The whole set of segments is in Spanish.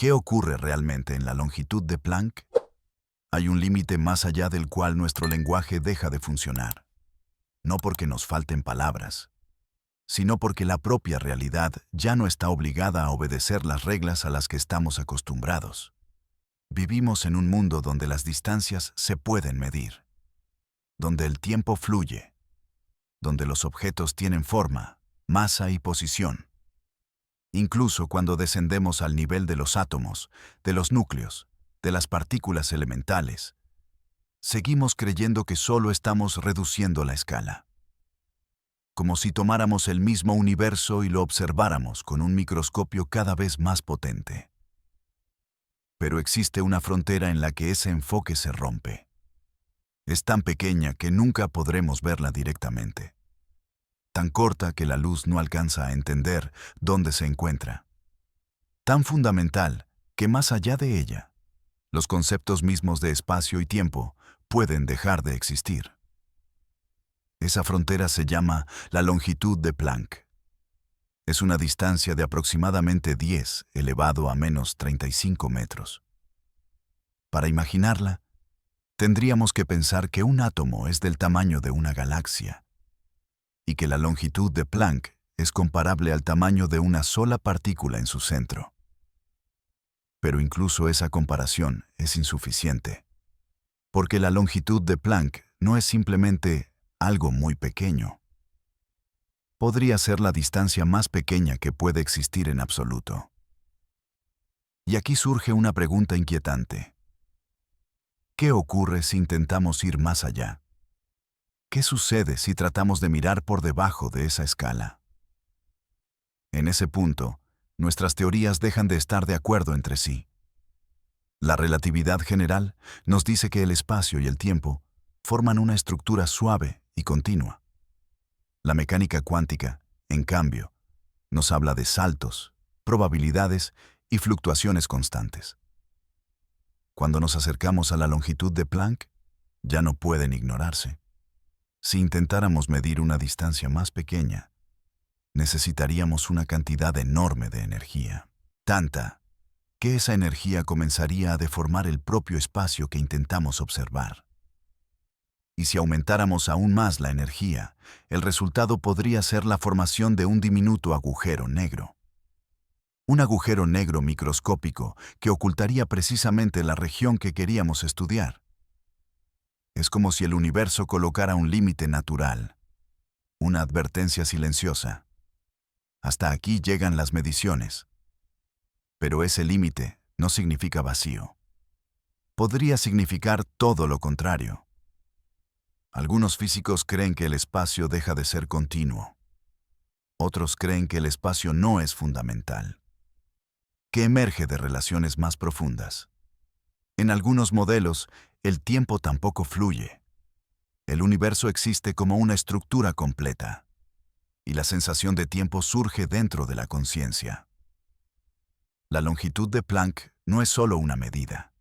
¿Qué ocurre realmente en la longitud de Planck? Hay un límite más allá del cual nuestro lenguaje deja de funcionar. No porque nos falten palabras, sino porque la propia realidad ya no está obligada a obedecer las reglas a las que estamos acostumbrados. Vivimos en un mundo donde las distancias se pueden medir, donde el tiempo fluye, donde los objetos tienen forma, masa y posición. Incluso cuando descendemos al nivel de los átomos, de los núcleos, de las partículas elementales, seguimos creyendo que solo estamos reduciendo la escala. Como si tomáramos el mismo universo y lo observáramos con un microscopio cada vez más potente. Pero existe una frontera en la que ese enfoque se rompe. Es tan pequeña que nunca podremos verla directamente. Tan corta que la luz no alcanza a entender dónde se encuentra. Tan fundamental que más allá de ella, los conceptos mismos de espacio y tiempo pueden dejar de existir. Esa frontera se llama la longitud de Planck. Es una distancia de aproximadamente 10 elevado a menos 35 metros. Para imaginarla, tendríamos que pensar que un átomo es del tamaño de una galaxia y que la longitud de Planck es comparable al tamaño de una sola partícula en su centro. Pero incluso esa comparación es insuficiente, porque la longitud de Planck no es simplemente algo muy pequeño. Podría ser la distancia más pequeña que puede existir en absoluto. Y aquí surge una pregunta inquietante. ¿Qué ocurre si intentamos ir más allá? ¿Qué sucede si tratamos de mirar por debajo de esa escala? En ese punto, nuestras teorías dejan de estar de acuerdo entre sí. La relatividad general nos dice que el espacio y el tiempo forman una estructura suave y continua. La mecánica cuántica, en cambio, nos habla de saltos, probabilidades y fluctuaciones constantes. Cuando nos acercamos a la longitud de Planck, ya no pueden ignorarse. Si intentáramos medir una distancia más pequeña, necesitaríamos una cantidad enorme de energía. Tanta que esa energía comenzaría a deformar el propio espacio que intentamos observar. Y si aumentáramos aún más la energía, el resultado podría ser la formación de un diminuto agujero negro. Un agujero negro microscópico que ocultaría precisamente la región que queríamos estudiar. Es como si el universo colocara un límite natural, una advertencia silenciosa. Hasta aquí llegan las mediciones. Pero ese límite no significa vacío. Podría significar todo lo contrario. Algunos físicos creen que el espacio deja de ser continuo. Otros creen que el espacio no es fundamental, que emerge de relaciones más profundas. En algunos modelos, el tiempo tampoco fluye. El universo existe como una estructura completa, y la sensación de tiempo surge dentro de la conciencia. La longitud de Planck no es solo una medida.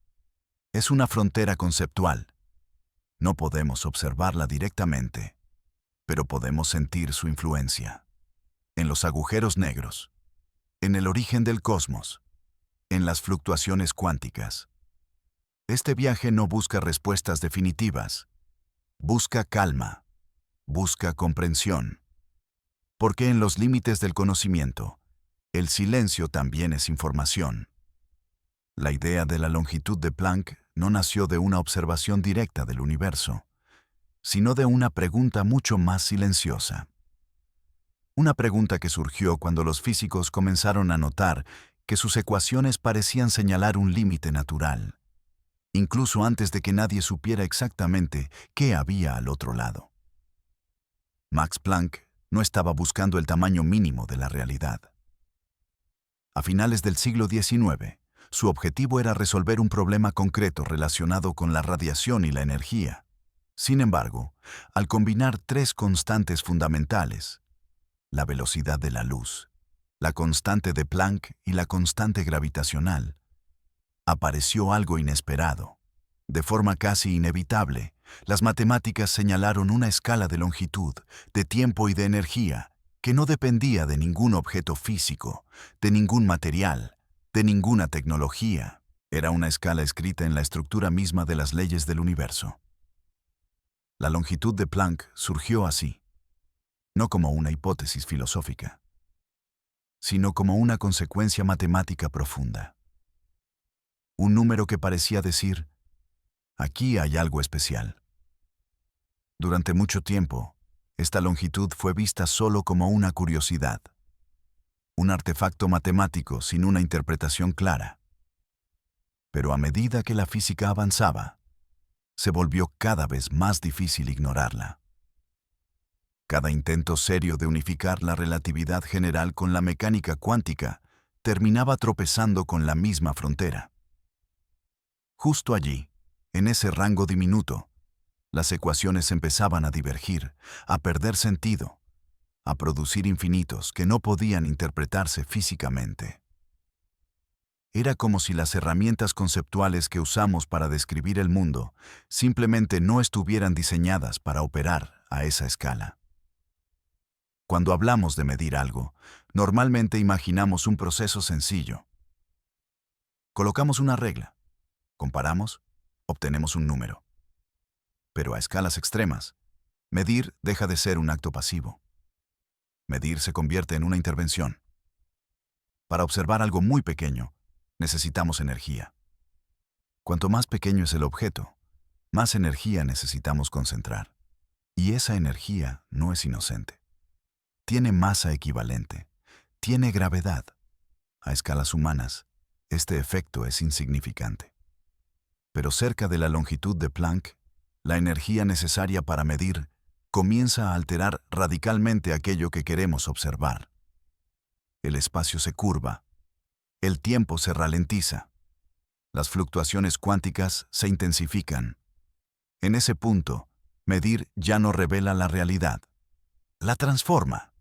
Es una frontera conceptual. No podemos observarla directamente, pero podemos sentir su influencia. En los agujeros negros, en el origen del cosmos, en las fluctuaciones cuánticas. Este viaje no busca respuestas definitivas. Busca calma. Busca comprensión. Porque en los límites del conocimiento, el silencio también es información. La idea de la longitud de Planck no nació de una observación directa del universo, sino de una pregunta mucho más silenciosa. Una pregunta que surgió cuando los físicos comenzaron a notar que sus ecuaciones parecían señalar un límite natural, incluso antes de que nadie supiera exactamente qué había al otro lado. Max Planck no estaba buscando el tamaño mínimo de la realidad. A finales del siglo XIX, su objetivo era resolver un problema concreto relacionado con la radiación y la energía. Sin embargo, al combinar tres constantes fundamentales, la velocidad de la luz, la constante de Planck y la constante gravitacional, apareció algo inesperado. De forma casi inevitable, las matemáticas señalaron una escala de longitud, de tiempo y de energía que no dependía de ningún objeto físico, de ningún material, de ninguna tecnología. Era una escala escrita en la estructura misma de las leyes del universo. La longitud de Planck surgió así, no como una hipótesis filosófica, sino como una consecuencia matemática profunda. Un número que parecía decir, aquí hay algo especial. Durante mucho tiempo, esta longitud fue vista solo como una curiosidad, un artefacto matemático sin una interpretación clara. Pero a medida que la física avanzaba, se volvió cada vez más difícil ignorarla. Cada intento serio de unificar la relatividad general con la mecánica cuántica terminaba tropezando con la misma frontera. Justo allí, en ese rango diminuto, las ecuaciones empezaban a divergir, a perder sentido, a producir infinitos que no podían interpretarse físicamente. Era como si las herramientas conceptuales que usamos para describir el mundo simplemente no estuvieran diseñadas para operar a esa escala. Cuando hablamos de medir algo, normalmente imaginamos un proceso sencillo. Colocamos una regla, comparamos, obtenemos un número. Pero a escalas extremas, medir deja de ser un acto pasivo. Medir se convierte en una intervención. Para observar algo muy pequeño, necesitamos energía. Cuanto más pequeño es el objeto, más energía necesitamos concentrar. Y esa energía no es inocente. Tiene masa equivalente, tiene gravedad. A escalas humanas, este efecto es insignificante. Pero cerca de la longitud de Planck, la energía necesaria para medir comienza a alterar radicalmente aquello que queremos observar. El espacio se curva, el tiempo se ralentiza, las fluctuaciones cuánticas se intensifican. En ese punto, medir ya no revela la realidad, la transforma.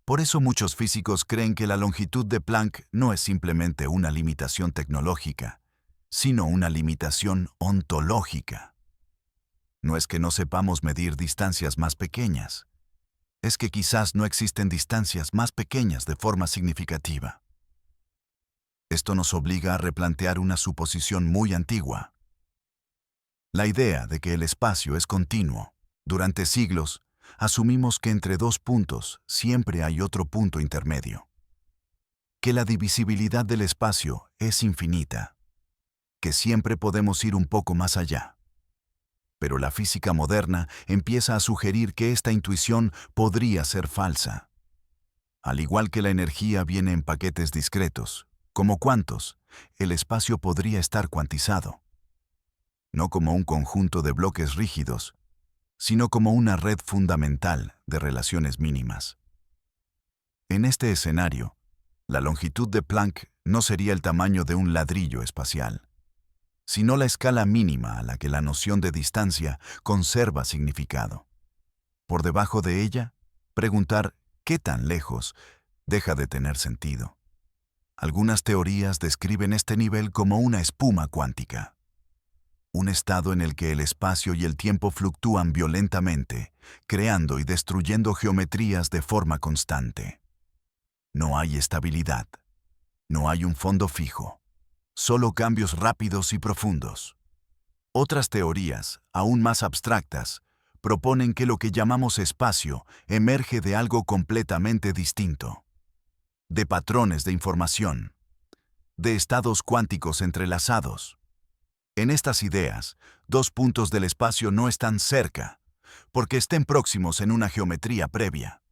Por eso muchos físicos creen que la longitud de Planck no es simplemente una limitación tecnológica, sino una limitación ontológica. No es que no sepamos medir distancias más pequeñas, es que quizás no existen distancias más pequeñas de forma significativa. Esto nos obliga a replantear una suposición muy antigua. La idea de que el espacio es continuo. Durante siglos, asumimos que entre dos puntos siempre hay otro punto intermedio. Que la divisibilidad del espacio es infinita. Que siempre podemos ir un poco más allá. Pero la física moderna empieza a sugerir que esta intuición podría ser falsa. Al igual que la energía viene en paquetes discretos, como cuantos, el espacio podría estar cuantizado. No como un conjunto de bloques rígidos, sino como una red fundamental de relaciones mínimas. En este escenario, la longitud de Planck no sería el tamaño de un ladrillo espacial, sino la escala mínima a la que la noción de distancia conserva significado. Por debajo de ella, preguntar ¿qué tan lejos? Deja de tener sentido. Algunas teorías describen este nivel como una espuma cuántica, un estado en el que el espacio y el tiempo fluctúan violentamente, creando y destruyendo geometrías de forma constante. No hay estabilidad, no hay un fondo fijo. Solo cambios rápidos y profundos. Otras teorías, aún más abstractas, proponen que lo que llamamos espacio emerge de algo completamente distinto. De patrones de información. De estados cuánticos entrelazados. En estas ideas, dos puntos del espacio no están cerca, porque estén próximos en una geometría previa.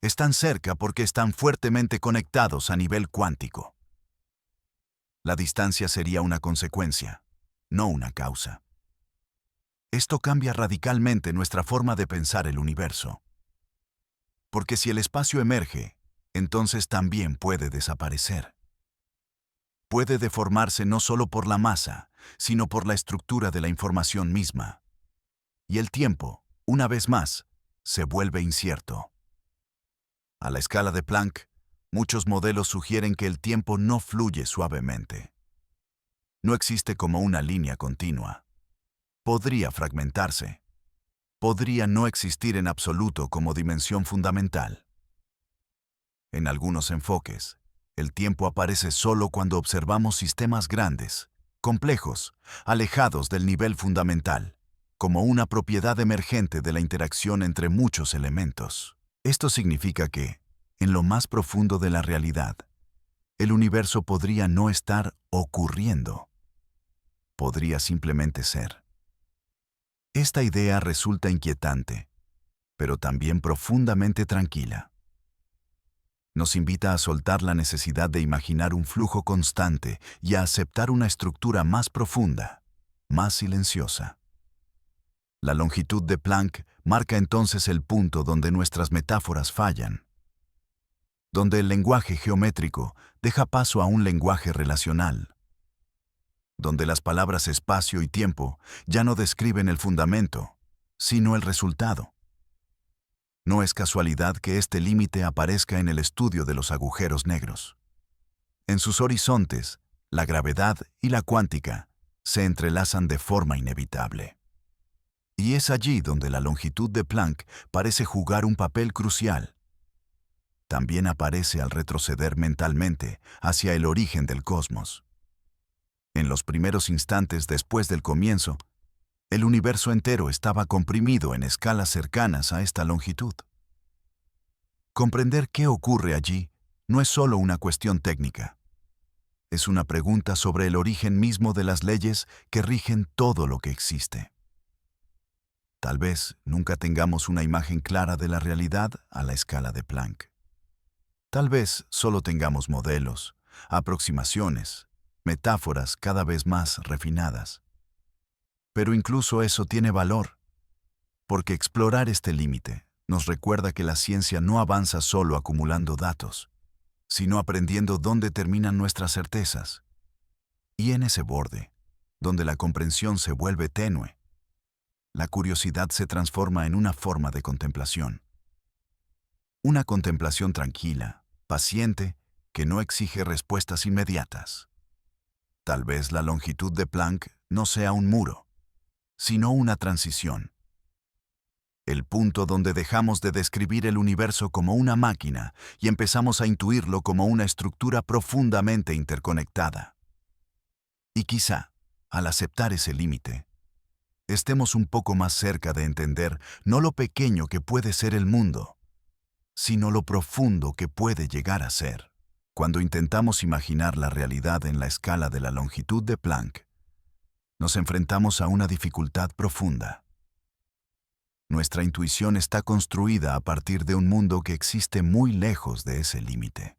Están cerca porque están fuertemente conectados a nivel cuántico. La distancia sería una consecuencia, no una causa. Esto cambia radicalmente nuestra forma de pensar el universo. Porque si el espacio emerge, entonces también puede desaparecer. Puede deformarse no solo por la masa, sino por la estructura de la información misma. Y el tiempo, una vez más, se vuelve incierto. A la escala de Planck, muchos modelos sugieren que el tiempo no fluye suavemente. No existe como una línea continua. Podría fragmentarse. Podría no existir en absoluto como dimensión fundamental. En algunos enfoques, el tiempo aparece solo cuando observamos sistemas grandes, complejos, alejados del nivel fundamental, como una propiedad emergente de la interacción entre muchos elementos. Esto significa que, en lo más profundo de la realidad, el universo podría no estar ocurriendo, podría simplemente ser. Esta idea resulta inquietante, pero también profundamente tranquila. Nos invita a soltar la necesidad de imaginar un flujo constante y a aceptar una estructura más profunda, más silenciosa. La longitud de Planck marca entonces el punto donde nuestras metáforas fallan, donde el lenguaje geométrico deja paso a un lenguaje relacional, donde las palabras espacio y tiempo ya no describen el fundamento, sino el resultado. No es casualidad que este límite aparezca en el estudio de los agujeros negros. En sus horizontes, la gravedad y la cuántica se entrelazan de forma inevitable. Y es allí donde la longitud de Planck parece jugar un papel crucial. También aparece al retroceder mentalmente hacia el origen del cosmos. En los primeros instantes después del comienzo, el universo entero estaba comprimido en escalas cercanas a esta longitud. Comprender qué ocurre allí no es solo una cuestión técnica. Es una pregunta sobre el origen mismo de las leyes que rigen todo lo que existe. Tal vez nunca tengamos una imagen clara de la realidad a la escala de Planck. Tal vez solo tengamos modelos, aproximaciones, metáforas cada vez más refinadas. Pero incluso eso tiene valor, porque explorar este límite nos recuerda que la ciencia no avanza solo acumulando datos, sino aprendiendo dónde terminan nuestras certezas. Y en ese borde, donde la comprensión se vuelve tenue, la curiosidad se transforma en una forma de contemplación. Una contemplación tranquila, paciente, que no exige respuestas inmediatas. Tal vez la longitud de Planck no sea un muro, sino una transición. El punto donde dejamos de describir el universo como una máquina y empezamos a intuirlo como una estructura profundamente interconectada. Y quizá, al aceptar ese límite, estemos un poco más cerca de entender no lo pequeño que puede ser el mundo, sino lo profundo que puede llegar a ser. Cuando intentamos imaginar la realidad en la escala de la longitud de Planck, nos enfrentamos a una dificultad profunda. Nuestra intuición está construida a partir de un mundo que existe muy lejos de ese límite.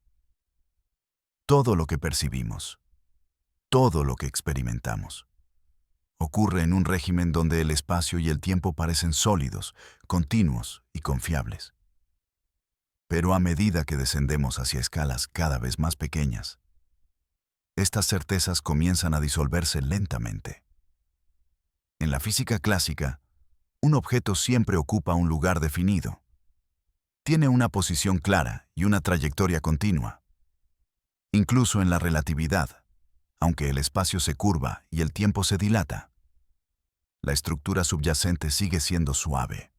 Todo lo que percibimos, todo lo que experimentamos, ocurre en un régimen donde el espacio y el tiempo parecen sólidos, continuos y confiables. Pero a medida que descendemos hacia escalas cada vez más pequeñas, estas certezas comienzan a disolverse lentamente. En la física clásica, un objeto siempre ocupa un lugar definido. Tiene una posición clara y una trayectoria continua. Incluso en la relatividad, aunque el espacio se curva y el tiempo se dilata, la estructura subyacente sigue siendo suave.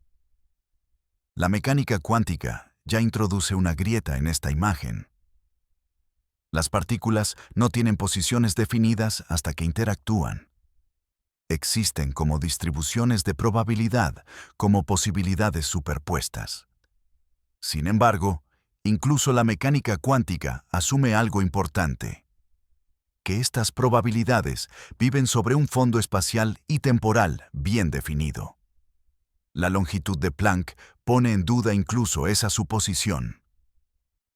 La mecánica cuántica ya introduce una grieta en esta imagen. Las partículas no tienen posiciones definidas hasta que interactúan. Existen como distribuciones de probabilidad, como posibilidades superpuestas. Sin embargo, incluso la mecánica cuántica asume algo importante: que estas probabilidades viven sobre un fondo espacial y temporal bien definido. La longitud de Planck pone en duda incluso esa suposición.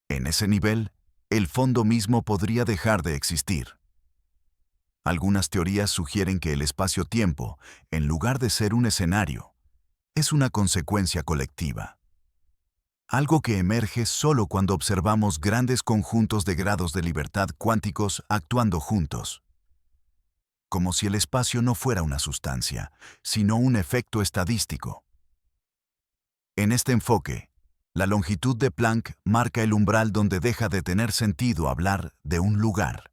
En ese nivel, el fondo mismo podría dejar de existir. Algunas teorías sugieren que el espacio-tiempo, en lugar de ser un escenario, es una consecuencia colectiva. Algo que emerge solo cuando observamos grandes conjuntos de grados de libertad cuánticos actuando juntos. Como si el espacio no fuera una sustancia, sino un efecto estadístico. En este enfoque, la longitud de Planck marca el umbral donde deja de tener sentido hablar de un lugar.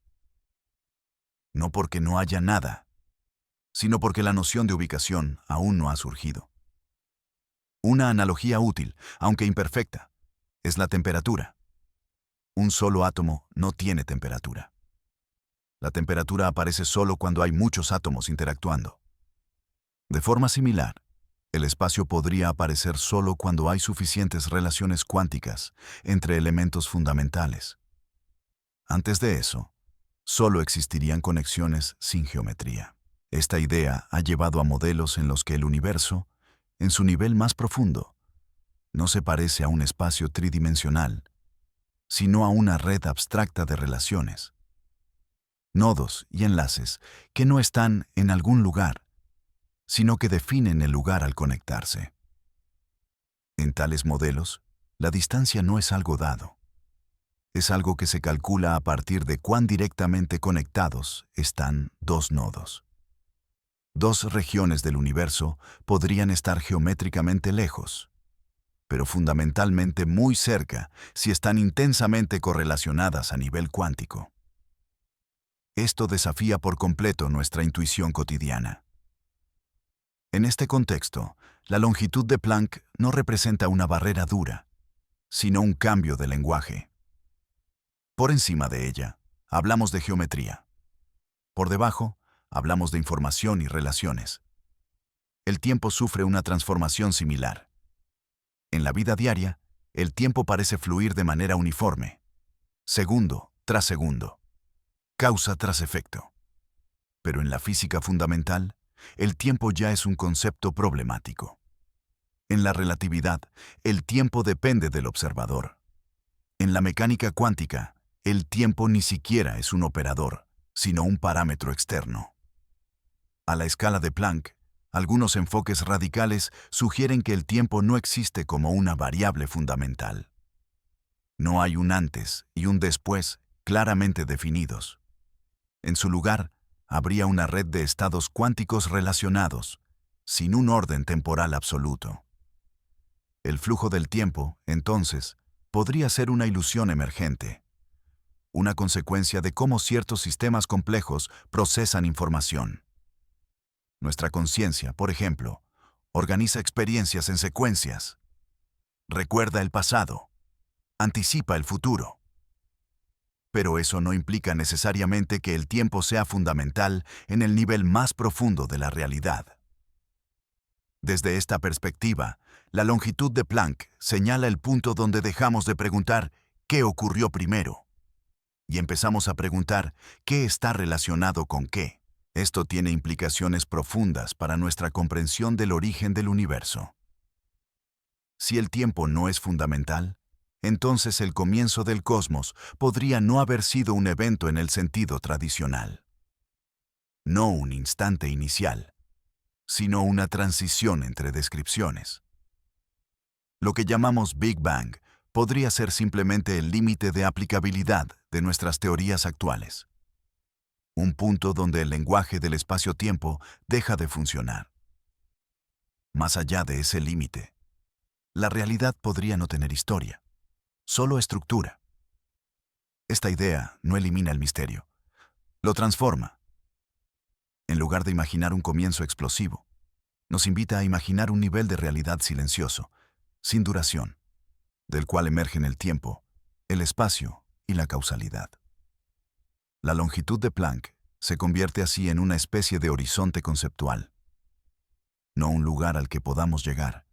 No porque no haya nada, sino porque la noción de ubicación aún no ha surgido. Una analogía útil, aunque imperfecta, es la temperatura. Un solo átomo no tiene temperatura. La temperatura aparece solo cuando hay muchos átomos interactuando. De forma similar, el espacio podría aparecer solo cuando hay suficientes relaciones cuánticas entre elementos fundamentales. Antes de eso, solo existirían conexiones sin geometría. Esta idea ha llevado a modelos en los que el universo, en su nivel más profundo, no se parece a un espacio tridimensional, sino a una red abstracta de relaciones, nodos y enlaces que no están en algún lugar, sino que definen el lugar al conectarse. En tales modelos, la distancia no es algo dado. Es algo que se calcula a partir de cuán directamente conectados están dos nodos. Dos regiones del universo podrían estar geométricamente lejos, pero fundamentalmente muy cerca si están intensamente correlacionadas a nivel cuántico. Esto desafía por completo nuestra intuición cotidiana. En este contexto, la longitud de Planck no representa una barrera dura, sino un cambio de lenguaje. Por encima de ella, hablamos de geometría. Por debajo, hablamos de información y relaciones. El tiempo sufre una transformación similar. En la vida diaria, el tiempo parece fluir de manera uniforme, segundo tras segundo, causa tras efecto. Pero en la física fundamental, el tiempo ya es un concepto problemático. En la relatividad, el tiempo depende del observador. En la mecánica cuántica, el tiempo ni siquiera es un operador, sino un parámetro externo. A la escala de Planck, algunos enfoques radicales sugieren que el tiempo no existe como una variable fundamental. No hay un antes y un después claramente definidos. En su lugar, habría una red de estados cuánticos relacionados, sin un orden temporal absoluto. El flujo del tiempo, entonces, podría ser una ilusión emergente, una consecuencia de cómo ciertos sistemas complejos procesan información. Nuestra conciencia, por ejemplo, organiza experiencias en secuencias, recuerda el pasado, anticipa el futuro. Pero eso no implica necesariamente que el tiempo sea fundamental en el nivel más profundo de la realidad. Desde esta perspectiva, la longitud de Planck señala el punto donde dejamos de preguntar ¿qué ocurrió primero? Y empezamos a preguntar ¿qué está relacionado con qué? Esto tiene implicaciones profundas para nuestra comprensión del origen del universo. Si el tiempo no es fundamental, entonces el comienzo del cosmos podría no haber sido un evento en el sentido tradicional. No un instante inicial, sino una transición entre descripciones. Lo que llamamos Big Bang podría ser simplemente el límite de aplicabilidad de nuestras teorías actuales. Un punto donde el lenguaje del espacio-tiempo deja de funcionar. Más allá de ese límite, la realidad podría no tener historia, solo estructura. Esta idea no elimina el misterio, lo transforma. En lugar de imaginar un comienzo explosivo, nos invita a imaginar un nivel de realidad silencioso, sin duración, del cual emergen el tiempo, el espacio y la causalidad. La longitud de Planck se convierte así en una especie de horizonte conceptual. No un lugar al que podamos llegar,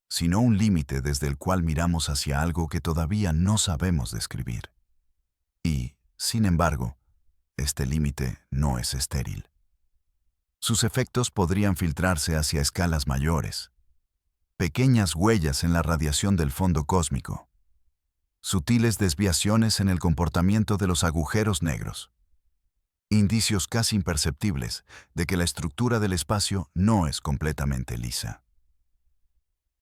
sino un límite desde el cual miramos hacia algo que todavía no sabemos describir. Y, sin embargo, este límite no es estéril. Sus efectos podrían filtrarse hacia escalas mayores, pequeñas huellas en la radiación del fondo cósmico, sutiles desviaciones en el comportamiento de los agujeros negros, indicios casi imperceptibles de que la estructura del espacio no es completamente lisa.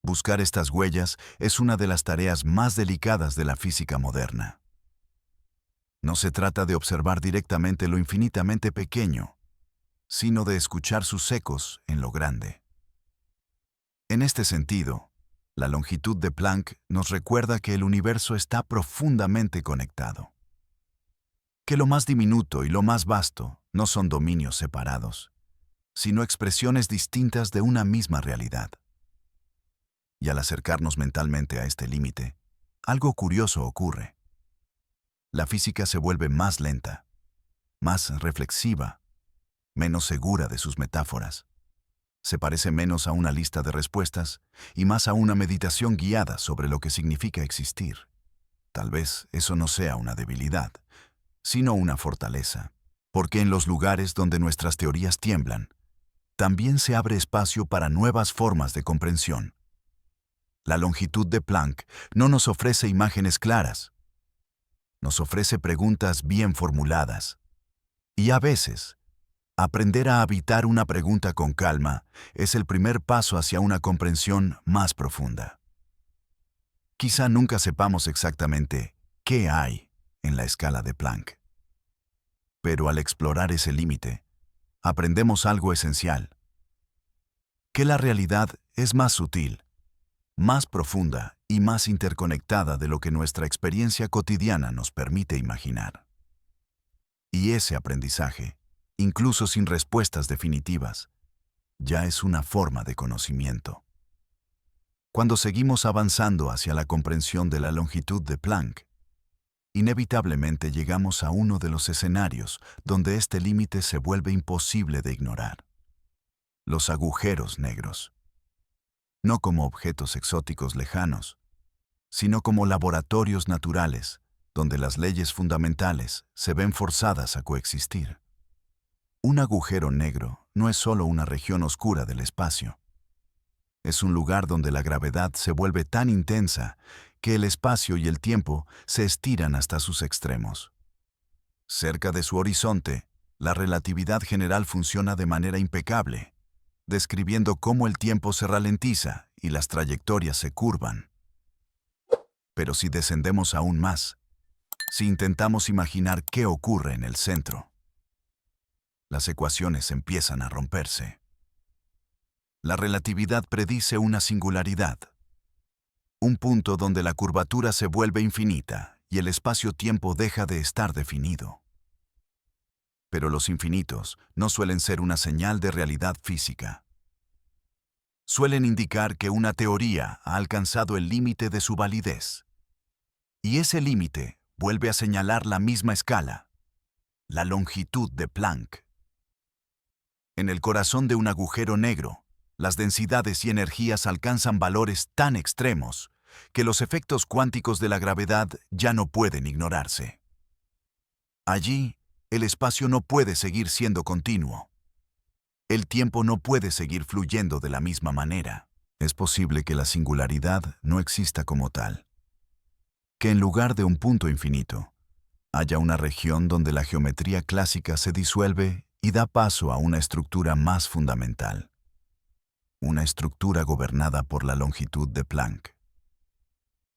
Buscar estas huellas es una de las tareas más delicadas de la física moderna. No se trata de observar directamente lo infinitamente pequeño, sino de escuchar sus ecos en lo grande. En este sentido, la longitud de Planck nos recuerda que el universo está profundamente conectado. Que lo más diminuto y lo más vasto no son dominios separados, sino expresiones distintas de una misma realidad. Y al acercarnos mentalmente a este límite, algo curioso ocurre. La física se vuelve más lenta, más reflexiva, menos segura de sus metáforas. Se parece menos a una lista de respuestas y más a una meditación guiada sobre lo que significa existir. Tal vez eso no sea una debilidad, sino una fortaleza, porque en los lugares donde nuestras teorías tiemblan, también se abre espacio para nuevas formas de comprensión. La longitud de Planck no nos ofrece imágenes claras, nos ofrece preguntas bien formuladas. Y a veces, aprender a habitar una pregunta con calma es el primer paso hacia una comprensión más profunda. Quizá nunca sepamos exactamente qué hay en la escala de Planck. Pero al explorar ese límite, aprendemos algo esencial: que la realidad es más sutil, más profunda y más interconectada de lo que nuestra experiencia cotidiana nos permite imaginar. Y ese aprendizaje, incluso sin respuestas definitivas, ya es una forma de conocimiento. Cuando seguimos avanzando hacia la comprensión de la longitud de Planck, inevitablemente llegamos a uno de los escenarios donde este límite se vuelve imposible de ignorar: los agujeros negros. No como objetos exóticos lejanos, sino como laboratorios naturales, donde las leyes fundamentales se ven forzadas a coexistir. Un agujero negro no es solo una región oscura del espacio. Es un lugar donde la gravedad se vuelve tan intensa que el espacio y el tiempo se estiran hasta sus extremos. Cerca de su horizonte, la relatividad general funciona de manera impecable, describiendo cómo el tiempo se ralentiza y las trayectorias se curvan. Pero si descendemos aún más, si intentamos imaginar qué ocurre en el centro, las ecuaciones empiezan a romperse. La relatividad predice una singularidad, un punto donde la curvatura se vuelve infinita y el espacio-tiempo deja de estar definido. Pero los infinitos no suelen ser una señal de realidad física. Suelen indicar que una teoría ha alcanzado el límite de su validez. Y ese límite vuelve a señalar la misma escala, la longitud de Planck. En el corazón de un agujero negro, las densidades y energías alcanzan valores tan extremos que los efectos cuánticos de la gravedad ya no pueden ignorarse. Allí, el espacio no puede seguir siendo continuo. El tiempo no puede seguir fluyendo de la misma manera. Es posible que la singularidad no exista como tal, que en lugar de un punto infinito, haya una región donde la geometría clásica se disuelve y da paso a una estructura más fundamental. Una estructura gobernada por la longitud de Planck.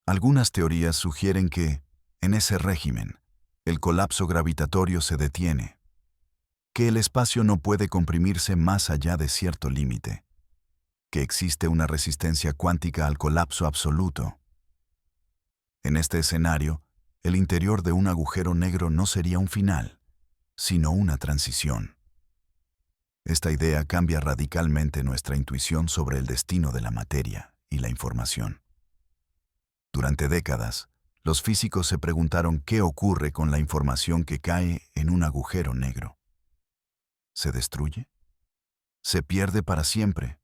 Algunas teorías sugieren que, en ese régimen, el colapso gravitatorio se detiene, que el espacio no puede comprimirse más allá de cierto límite, que existe una resistencia cuántica al colapso absoluto. En este escenario, el interior de un agujero negro no sería un final, sino una transición. Esta idea cambia radicalmente nuestra intuición sobre el destino de la materia y la información. Durante décadas, los físicos se preguntaron qué ocurre con la información que cae en un agujero negro. ¿Se destruye? ¿Se pierde para siempre?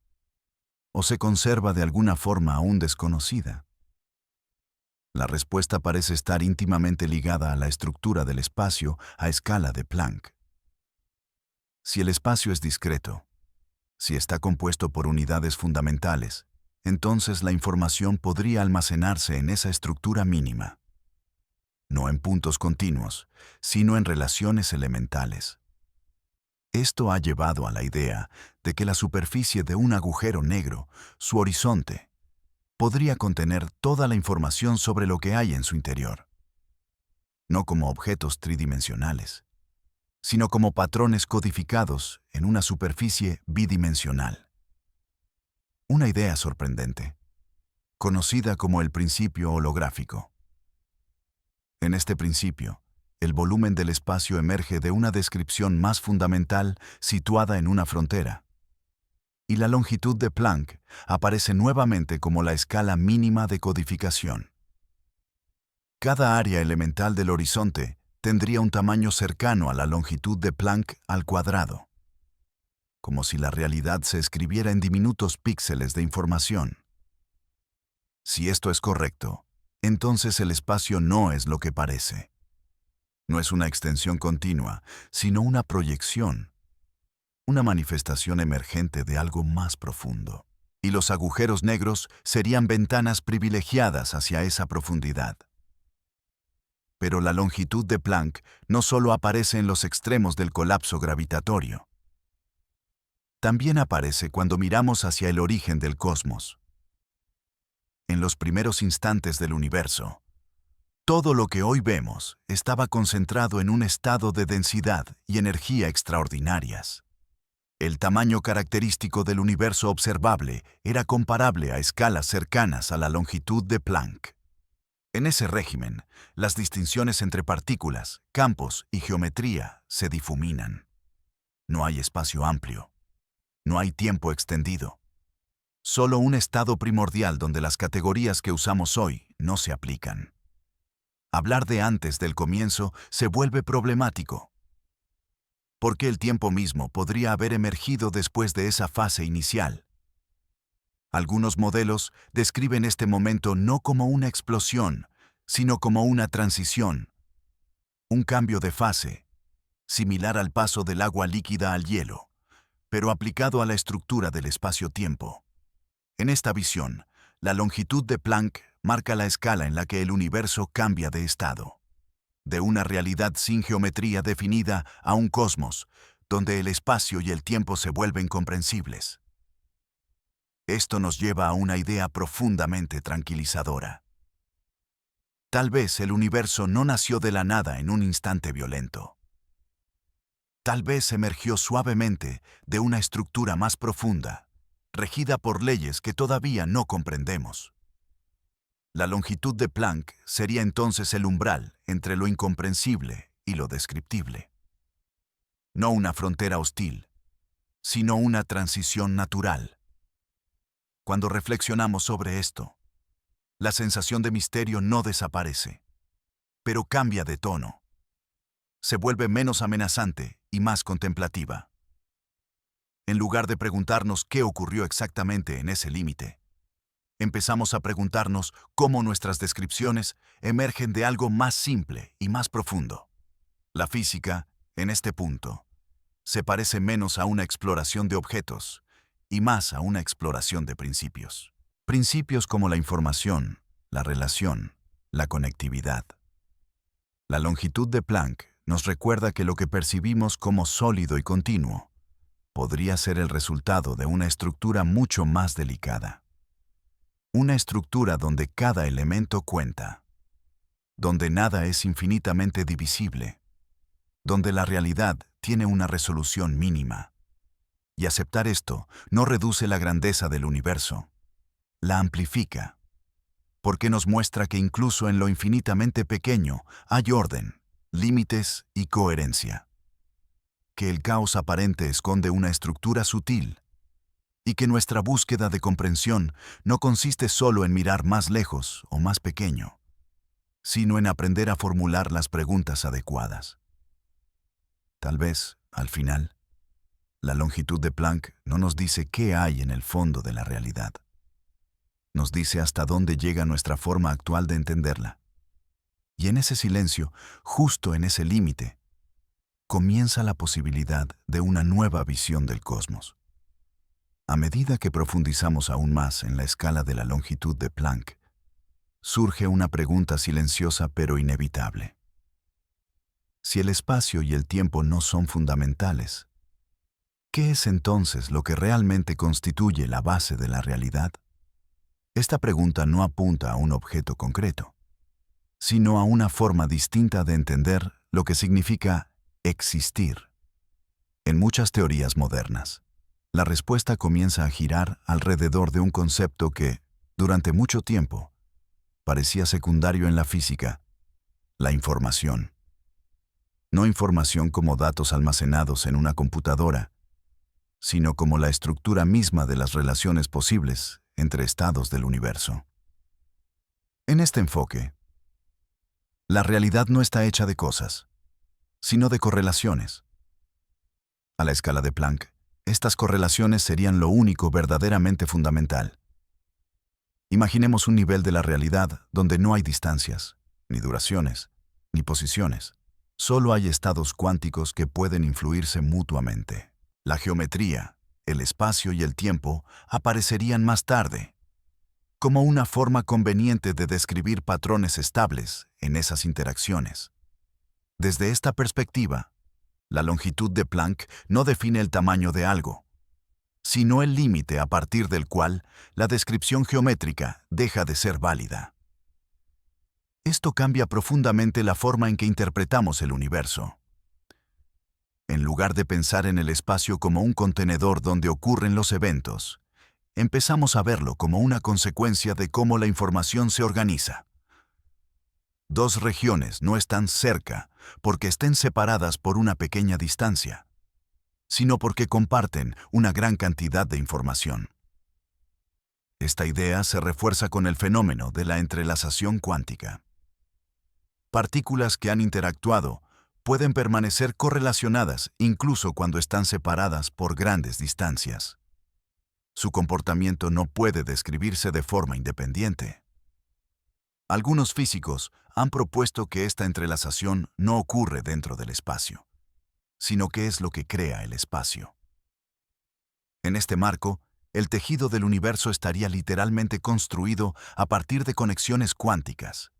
¿O se conserva de alguna forma aún desconocida? La respuesta parece estar íntimamente ligada a la estructura del espacio a escala de Planck. Si el espacio es discreto, si está compuesto por unidades fundamentales, entonces la información podría almacenarse en esa estructura mínima. No en puntos continuos, sino en relaciones elementales. Esto ha llevado a la idea de que la superficie de un agujero negro, su horizonte, podría contener toda la información sobre lo que hay en su interior. No como objetos tridimensionales, sino como patrones codificados en una superficie bidimensional. Una idea sorprendente, conocida como el principio holográfico. En este principio, el volumen del espacio emerge de una descripción más fundamental situada en una frontera, y la longitud de Planck aparece nuevamente como la escala mínima de codificación. Cada área elemental del horizonte tendría un tamaño cercano a la longitud de Planck al cuadrado, como si la realidad se escribiera en diminutos píxeles de información. Si esto es correcto, entonces el espacio no es lo que parece. No es una extensión continua, sino una proyección, una manifestación emergente de algo más profundo. Y los agujeros negros serían ventanas privilegiadas hacia esa profundidad. Pero la longitud de Planck no solo aparece en los extremos del colapso gravitatorio. También aparece cuando miramos hacia el origen del cosmos. En los primeros instantes del universo, todo lo que hoy vemos estaba concentrado en un estado de densidad y energía extraordinarias. El tamaño característico del universo observable era comparable a escalas cercanas a la longitud de Planck. En ese régimen, las distinciones entre partículas, campos y geometría se difuminan. No hay espacio amplio. No hay tiempo extendido. Solo un estado primordial donde las categorías que usamos hoy no se aplican. Hablar de antes del comienzo se vuelve problemático, porque el tiempo mismo podría haber emergido después de esa fase inicial. Algunos modelos describen este momento no como una explosión, sino como una transición, un cambio de fase, similar al paso del agua líquida al hielo, pero aplicado a la estructura del espacio-tiempo. En esta visión, la longitud de Planck marca la escala en la que el universo cambia de estado, de una realidad sin geometría definida a un cosmos, donde el espacio y el tiempo se vuelven comprensibles. Esto nos lleva a una idea profundamente tranquilizadora. Tal vez el universo no nació de la nada en un instante violento. Tal vez emergió suavemente de una estructura más profunda, regida por leyes que todavía no comprendemos. La longitud de Planck sería entonces el umbral entre lo incomprensible y lo descriptible. No una frontera hostil, sino una transición natural. Cuando reflexionamos sobre esto, la sensación de misterio no desaparece, pero cambia de tono. Se vuelve menos amenazante y más contemplativa. En lugar de preguntarnos qué ocurrió exactamente en ese límite, empezamos a preguntarnos cómo nuestras descripciones emergen de algo más simple y más profundo. La física, en este punto, se parece menos a una exploración de objetos y más a una exploración de principios. Principios como la información, la relación, la conectividad. La longitud de Planck nos recuerda que lo que percibimos como sólido y continuo podría ser el resultado de una estructura mucho más delicada. Una estructura donde cada elemento cuenta, donde nada es infinitamente divisible, donde la realidad tiene una resolución mínima. Y aceptar esto no reduce la grandeza del universo, la amplifica, porque nos muestra que incluso en lo infinitamente pequeño hay orden, límites y coherencia. Que el caos aparente esconde una estructura sutil, y que nuestra búsqueda de comprensión no consiste solo en mirar más lejos o más pequeño, sino en aprender a formular las preguntas adecuadas. Tal vez, al final, la longitud de Planck no nos dice qué hay en el fondo de la realidad. Nos dice hasta dónde llega nuestra forma actual de entenderla. Y en ese silencio, justo en ese límite, comienza la posibilidad de una nueva visión del cosmos. A medida que profundizamos aún más en la escala de la longitud de Planck, surge una pregunta silenciosa pero inevitable. Si el espacio y el tiempo no son fundamentales, ¿qué es entonces lo que realmente constituye la base de la realidad? Esta pregunta no apunta a un objeto concreto, sino a una forma distinta de entender lo que significa existir. En muchas teorías modernas, la respuesta comienza a girar alrededor de un concepto que, durante mucho tiempo, parecía secundario en la física: la información. No información como datos almacenados en una computadora, sino como la estructura misma de las relaciones posibles entre estados del universo. En este enfoque, La realidad no está hecha de cosas, sino de correlaciones. A la escala de Planck, estas correlaciones serían lo único verdaderamente fundamental. Imaginemos un nivel de la realidad donde no hay distancias, ni duraciones, ni posiciones. Solo hay estados cuánticos que pueden influirse mutuamente. La geometría, el espacio y el tiempo aparecerían más tarde, como una forma conveniente de describir patrones estables en esas interacciones. Desde esta perspectiva, la longitud de Planck no define el tamaño de algo, sino el límite a partir del cual la descripción geométrica deja de ser válida. Esto cambia profundamente la forma en que interpretamos el universo. En lugar de pensar en el espacio como un contenedor donde ocurren los eventos, empezamos a verlo como una consecuencia de cómo la información se organiza. Dos regiones no están cerca porque estén separadas por una pequeña distancia, sino porque comparten una gran cantidad de información. Esta idea se refuerza con el fenómeno de la entrelazación cuántica. Partículas que han interactuado pueden permanecer correlacionadas incluso cuando están separadas por grandes distancias. Su comportamiento no puede describirse de forma independiente. Algunos físicos han propuesto que esta entrelazación no ocurre dentro del espacio, sino que es lo que crea el espacio. En este marco, el tejido del universo estaría literalmente construido a partir de conexiones cuánticas,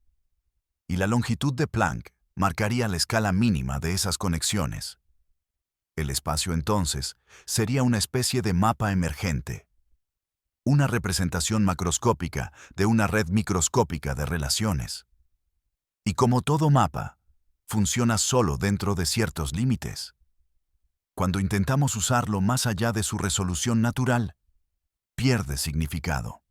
y la longitud de Planck marcaría la escala mínima de esas conexiones. El espacio entonces sería una especie de mapa emergente, una representación macroscópica de una red microscópica de relaciones. Y como todo mapa, funciona solo dentro de ciertos límites. Cuando intentamos usarlo más allá de su resolución natural, pierde significado.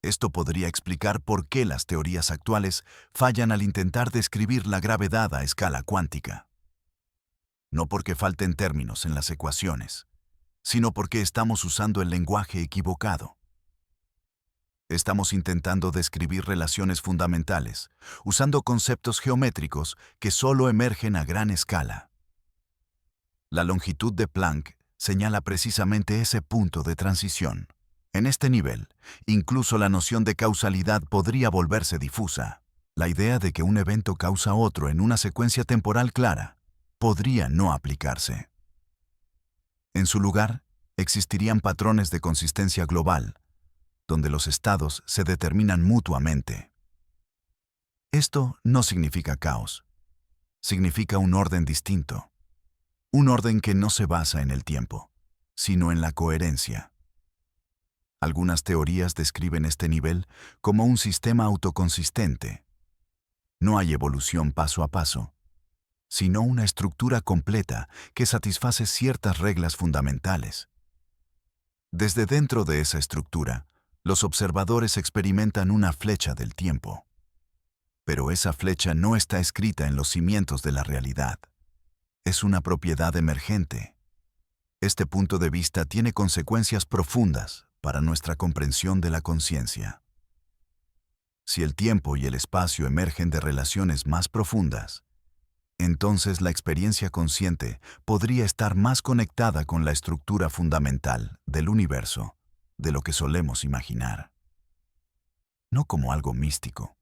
Esto podría explicar por qué las teorías actuales fallan al intentar describir la gravedad a escala cuántica. No porque falten términos en las ecuaciones, sino porque estamos usando el lenguaje equivocado. Estamos intentando describir relaciones fundamentales, usando conceptos geométricos que solo emergen a gran escala. La longitud de Planck señala precisamente ese punto de transición. En este nivel, incluso la noción de causalidad podría volverse difusa. La idea de que un evento causa otro en una secuencia temporal clara podría no aplicarse. En su lugar, existirían patrones de consistencia global, donde los estados se determinan mutuamente. Esto no significa caos, significa un orden distinto. Un orden que no se basa en el tiempo, sino en la coherencia. Algunas teorías describen este nivel como un sistema autoconsistente. No hay evolución paso a paso, sino una estructura completa que satisface ciertas reglas fundamentales. Desde dentro de esa estructura, los observadores experimentan una flecha del tiempo. Pero esa flecha no está escrita en los cimientos de la realidad. Es una propiedad emergente. Este punto de vista tiene consecuencias profundas para nuestra comprensión de la conciencia. Si el tiempo y el espacio emergen de relaciones más profundas, entonces la experiencia consciente podría estar más conectada con la estructura fundamental del universo de lo que solemos imaginar. No como algo místico,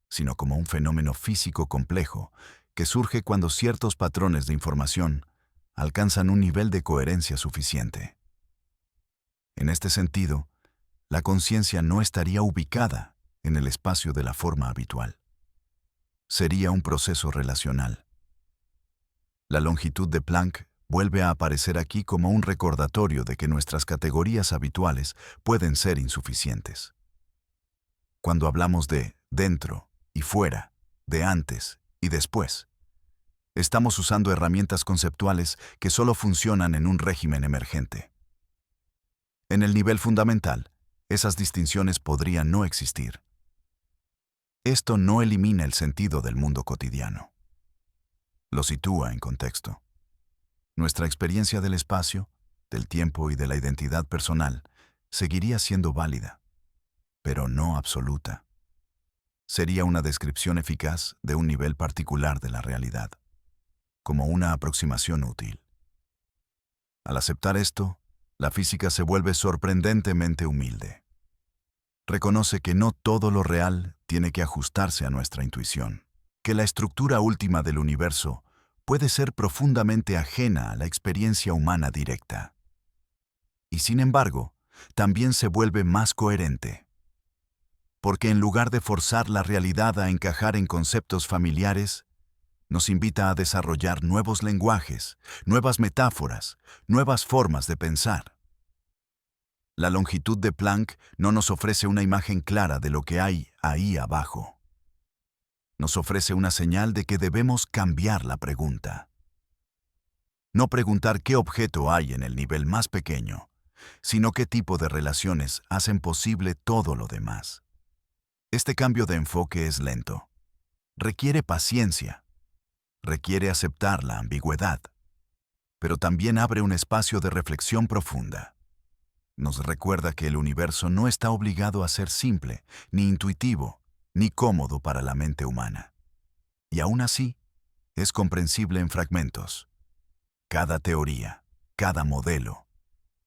sino como un fenómeno físico complejo que surge cuando ciertos patrones de información alcanzan un nivel de coherencia suficiente. En este sentido, la conciencia no estaría ubicada en el espacio de la forma habitual. Sería un proceso relacional. La longitud de Planck vuelve a aparecer aquí como un recordatorio de que nuestras categorías habituales pueden ser insuficientes. Cuando hablamos de dentro y fuera, de antes y después, estamos usando herramientas conceptuales que solo funcionan en un régimen emergente. En el nivel fundamental, esas distinciones podrían no existir. Esto no elimina el sentido del mundo cotidiano. Lo sitúa en contexto. Nuestra experiencia del espacio, del tiempo y de la identidad personal seguiría siendo válida, pero no absoluta. sería una descripción eficaz de un nivel particular de la realidad, como una aproximación útil. Al aceptar esto, la física se vuelve sorprendentemente humilde. Reconoce que no todo lo real tiene que ajustarse a nuestra intuición, que la estructura última del universo puede ser profundamente ajena a la experiencia humana directa. Y sin embargo, también se vuelve más coherente, porque en lugar de forzar la realidad a encajar en conceptos familiares, nos invita a desarrollar nuevos lenguajes, nuevas metáforas, nuevas formas de pensar. La longitud de Planck no nos ofrece una imagen clara de lo que hay ahí abajo. Nos ofrece una señal de que debemos cambiar la pregunta. No preguntar qué objeto hay en el nivel más pequeño, sino qué tipo de relaciones hacen posible todo lo demás. Este cambio de enfoque es lento. Requiere paciencia. Requiere aceptar la ambigüedad. Pero también abre un espacio de reflexión profunda. Nos recuerda que el universo no está obligado a ser simple, ni intuitivo, ni cómodo para la mente humana. Y aún así, es comprensible en fragmentos. Cada teoría, cada modelo,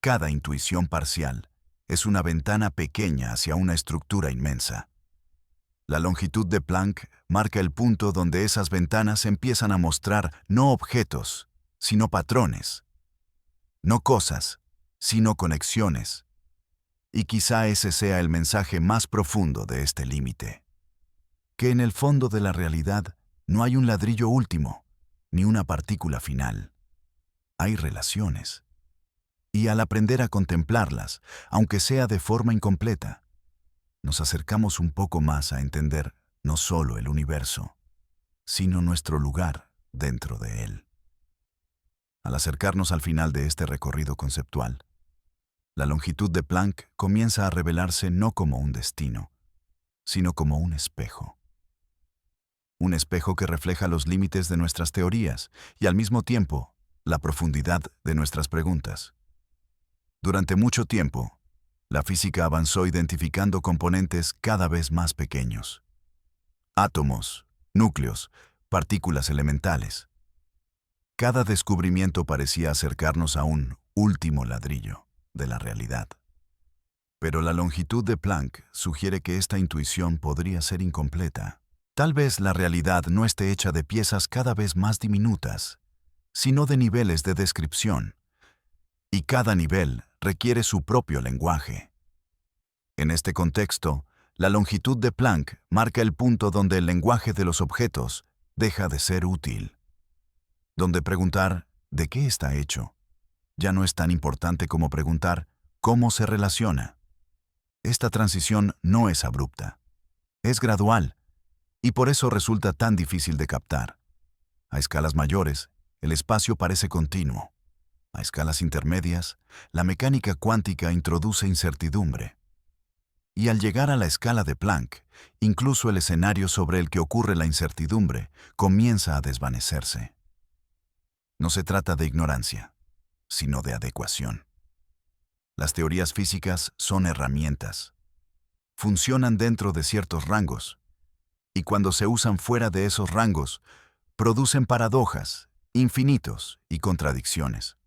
cada intuición parcial es una ventana pequeña hacia una estructura inmensa. La longitud de Planck marca el punto donde esas ventanas empiezan a mostrar no objetos, sino patrones. No cosas, sino conexiones. Y quizá ese sea el mensaje más profundo de este límite. Que en el fondo de la realidad no hay un ladrillo último, ni una partícula final. Hay relaciones. Y al aprender a contemplarlas, aunque sea de forma incompleta, nos acercamos un poco más a entender no solo el universo, sino nuestro lugar dentro de él. Al acercarnos al final de este recorrido conceptual, la longitud de Planck comienza a revelarse no como un destino, sino como un espejo. Un espejo que refleja los límites de nuestras teorías y al mismo tiempo la profundidad de nuestras preguntas. Durante mucho tiempo, la física avanzó identificando componentes cada vez más pequeños. Átomos, núcleos, partículas elementales. Cada descubrimiento parecía acercarnos a un último ladrillo de la realidad. Pero la longitud de Planck sugiere que esta intuición podría ser incompleta. Tal vez la realidad no esté hecha de piezas cada vez más diminutas, sino de niveles de descripción. Y cada nivel requiere su propio lenguaje. En este contexto, la longitud de Planck marca el punto donde el lenguaje de los objetos deja de ser útil. Donde preguntar ¿de qué está hecho? Ya no es tan importante como preguntar ¿cómo se relaciona? Esta transición no es abrupta. Es gradual, y por eso resulta tan difícil de captar. A escalas mayores, el espacio parece continuo. A escalas intermedias, la mecánica cuántica introduce incertidumbre. Y al llegar a la escala de Planck, incluso el escenario sobre el que ocurre la incertidumbre comienza a desvanecerse. No se trata de ignorancia, sino de adecuación. Las teorías físicas son herramientas. Funcionan dentro de ciertos rangos, y cuando se usan fuera de esos rangos, producen paradojas, infinitos y contradicciones.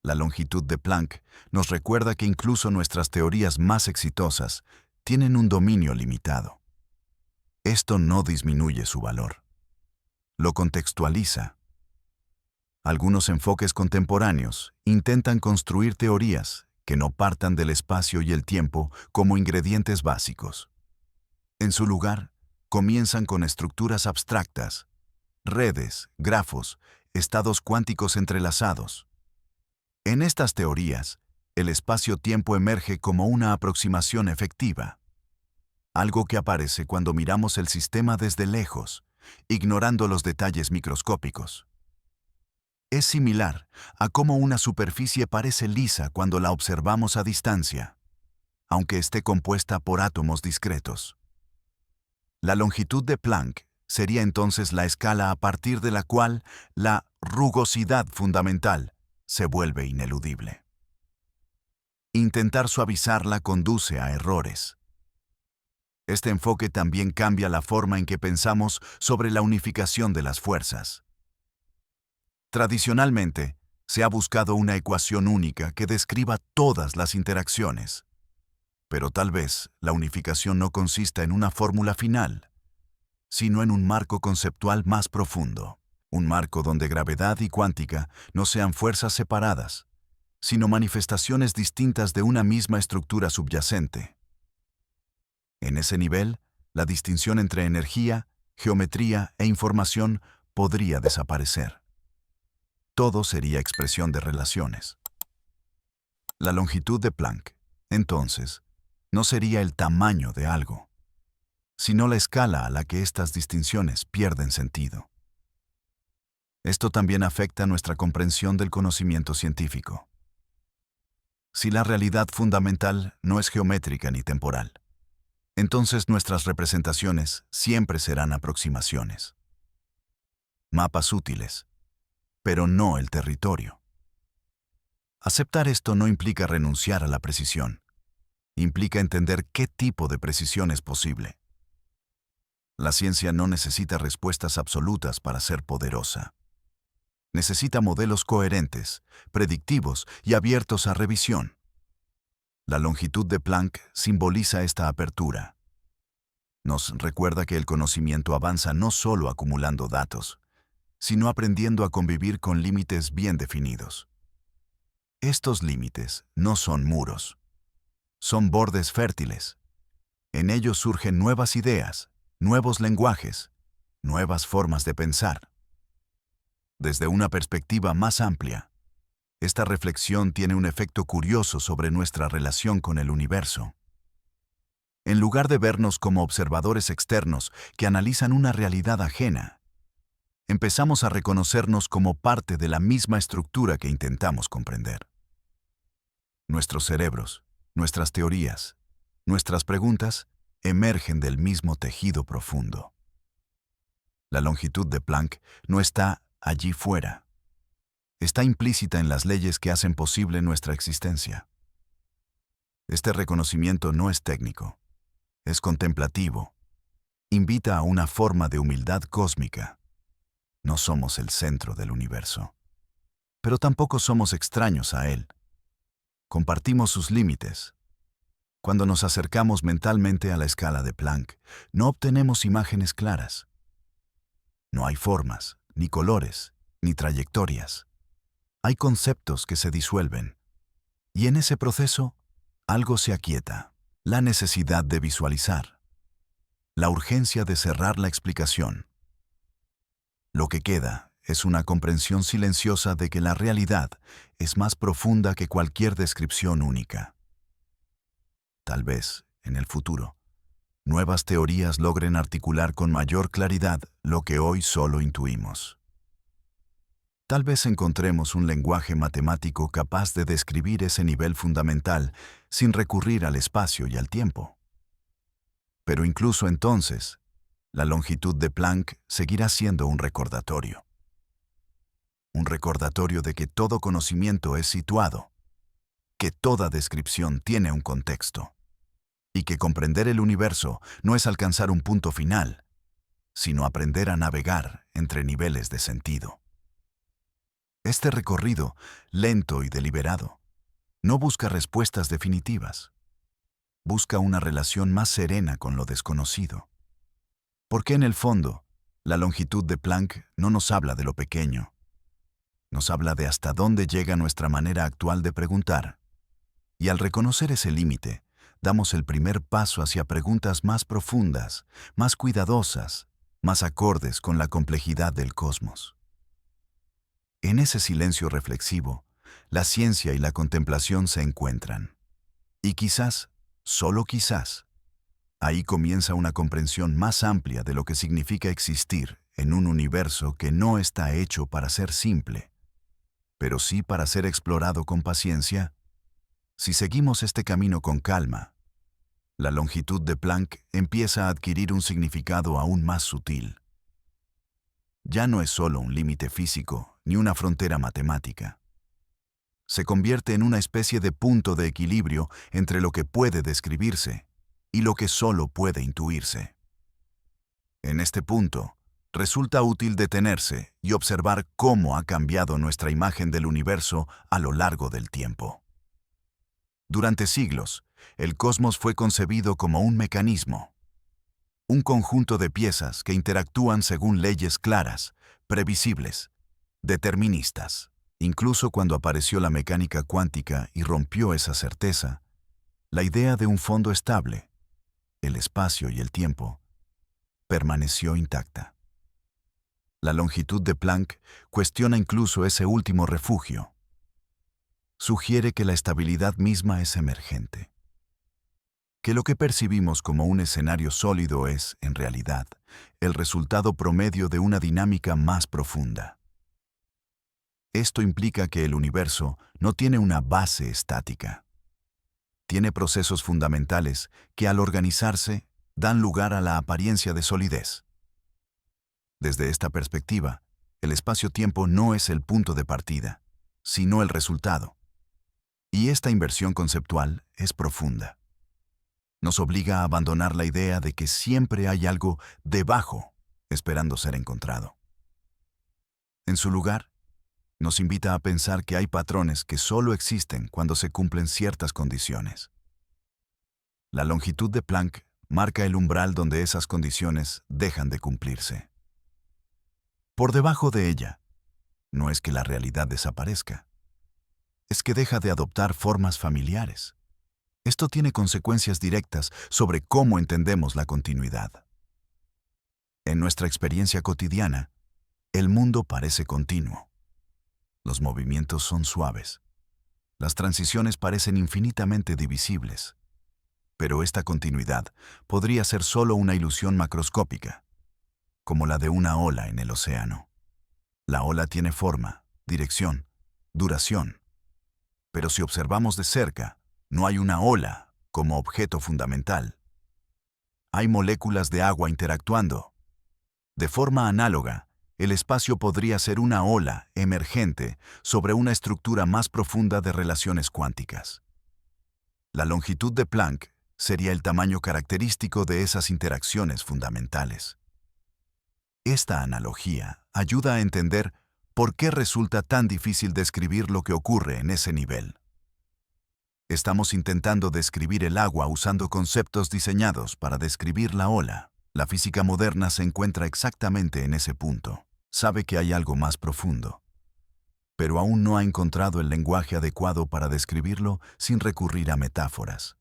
La longitud de Planck nos recuerda que incluso nuestras teorías más exitosas tienen un dominio limitado. Esto no disminuye su valor. Lo contextualiza. Algunos enfoques contemporáneos intentan construir teorías que no partan del espacio y el tiempo como ingredientes básicos. En su lugar, comienzan con estructuras abstractas, redes, grafos, estados cuánticos entrelazados. En estas teorías, el espacio-tiempo emerge como una aproximación efectiva, algo que aparece cuando miramos el sistema desde lejos, ignorando los detalles microscópicos. Es similar a cómo una superficie parece lisa cuando la observamos a distancia, aunque esté compuesta por átomos discretos. La longitud de Planck sería entonces la escala a partir de la cual la rugosidad fundamental se vuelve ineludible. Intentar suavizarla conduce a errores. Este enfoque también cambia la forma en que pensamos sobre la unificación de las fuerzas. Tradicionalmente, se ha buscado una ecuación única que describa todas las interacciones. Pero tal vez la unificación no consista en una fórmula final, sino en un marco conceptual más profundo. Un marco donde gravedad y cuántica no sean fuerzas separadas, sino manifestaciones distintas de una misma estructura subyacente. En ese nivel, la distinción entre energía, geometría e información podría desaparecer. Todo sería expresión de relaciones. La longitud de Planck, entonces, no sería el tamaño de algo, sino la escala a la que estas distinciones pierden sentido. Esto también afecta nuestra comprensión del conocimiento científico. Si la realidad fundamental no es geométrica ni temporal, entonces nuestras representaciones siempre serán aproximaciones. Mapas útiles, pero no el territorio. Aceptar esto no implica renunciar a la precisión. Implica entender qué tipo de precisión es posible. La ciencia no necesita respuestas absolutas para ser poderosa. Necesita modelos coherentes, predictivos y abiertos a revisión. La longitud de Planck simboliza esta apertura. Nos recuerda que el conocimiento avanza no solo acumulando datos, sino aprendiendo a convivir con límites bien definidos. Estos límites no son muros, son bordes fértiles. En ellos surgen nuevas ideas, nuevos lenguajes, nuevas formas de pensar. Desde una perspectiva más amplia, esta reflexión tiene un efecto curioso sobre nuestra relación con el universo. En lugar de vernos como observadores externos que analizan una realidad ajena, empezamos a reconocernos como parte de la misma estructura que intentamos comprender. Nuestros cerebros, nuestras teorías, nuestras preguntas emergen del mismo tejido profundo. La longitud de Planck no está allí fuera. Está implícita en las leyes que hacen posible nuestra existencia. Este reconocimiento no es técnico, es contemplativo. Invita a una forma de humildad cósmica. No somos el centro del universo, pero tampoco somos extraños a él. Compartimos sus límites. Cuando nos acercamos mentalmente a la escala de Planck, no obtenemos imágenes claras. No hay formas, ni colores, ni trayectorias. Hay conceptos que se disuelven. Y en ese proceso, algo se aquieta. La necesidad de visualizar. La urgencia de cerrar la explicación. Lo que queda es una comprensión silenciosa de que la realidad es más profunda que cualquier descripción única. Tal vez, en el futuro, nuevas teorías logren articular con mayor claridad lo que hoy solo intuimos. Tal vez encontremos un lenguaje matemático capaz de describir ese nivel fundamental sin recurrir al espacio y al tiempo. Pero incluso entonces, la longitud de Planck seguirá siendo un recordatorio. Un recordatorio de que todo conocimiento es situado, que toda descripción tiene un contexto, y que comprender el universo no es alcanzar un punto final, sino aprender a navegar entre niveles de sentido. Este recorrido, lento y deliberado, no busca respuestas definitivas. Busca una relación más serena con lo desconocido. Porque en el fondo, la longitud de Planck no nos habla de lo pequeño. Nos habla de hasta dónde llega nuestra manera actual de preguntar. Y al reconocer ese límite, damos el primer paso hacia preguntas más profundas, más cuidadosas, más acordes con la complejidad del cosmos. En ese silencio reflexivo, la ciencia y la contemplación se encuentran. Y quizás, solo quizás, ahí comienza una comprensión más amplia de lo que significa existir en un universo que no está hecho para ser simple, pero sí para ser explorado con paciencia. Si seguimos este camino con calma, la longitud de Planck empieza a adquirir un significado aún más sutil. Ya no es solo un límite físico ni una frontera matemática. Se convierte en una especie de punto de equilibrio entre lo que puede describirse y lo que solo puede intuirse. En este punto, resulta útil detenerse y observar cómo ha cambiado nuestra imagen del universo a lo largo del tiempo. Durante siglos, el cosmos fue concebido como un mecanismo, un conjunto de piezas que interactúan según leyes claras, previsibles, deterministas. Incluso cuando apareció la mecánica cuántica y rompió esa certeza, la idea de un fondo estable, el espacio y el tiempo, permaneció intacta. La longitud de Planck cuestiona incluso ese último refugio. Sugiere que la estabilidad misma es emergente, que lo que percibimos como un escenario sólido es, en realidad, el resultado promedio de una dinámica más profunda. Esto implica que el universo no tiene una base estática. Tiene procesos fundamentales que, al organizarse, dan lugar a la apariencia de solidez. Desde esta perspectiva, el espacio-tiempo no es el punto de partida, sino el resultado. Y esta inversión conceptual es profunda. Nos obliga a abandonar la idea de que siempre hay algo debajo esperando ser encontrado. En su lugar, nos invita a pensar que hay patrones que solo existen cuando se cumplen ciertas condiciones. La longitud de Planck marca el umbral donde esas condiciones dejan de cumplirse. Por debajo de ella, no es que la realidad desaparezca, es que deja de adoptar formas familiares. Esto tiene consecuencias directas sobre cómo entendemos la continuidad. En nuestra experiencia cotidiana, el mundo parece continuo. Los movimientos son suaves. Las transiciones parecen infinitamente divisibles. Pero esta continuidad podría ser solo una ilusión macroscópica, como la de una ola en el océano. La ola tiene forma, dirección, duración. Pero si observamos de cerca, no hay una ola como objeto fundamental. Hay moléculas de agua interactuando. De forma análoga, el espacio podría ser una ola emergente sobre una estructura más profunda de relaciones cuánticas. La longitud de Planck sería el tamaño característico de esas interacciones fundamentales. Esta analogía ayuda a entender por qué resulta tan difícil describir lo que ocurre en ese nivel. Estamos intentando describir el agua usando conceptos diseñados para describir la ola. La física moderna se encuentra exactamente en ese punto. Sabe que hay algo más profundo, pero aún no ha encontrado el lenguaje adecuado para describirlo sin recurrir a metáforas.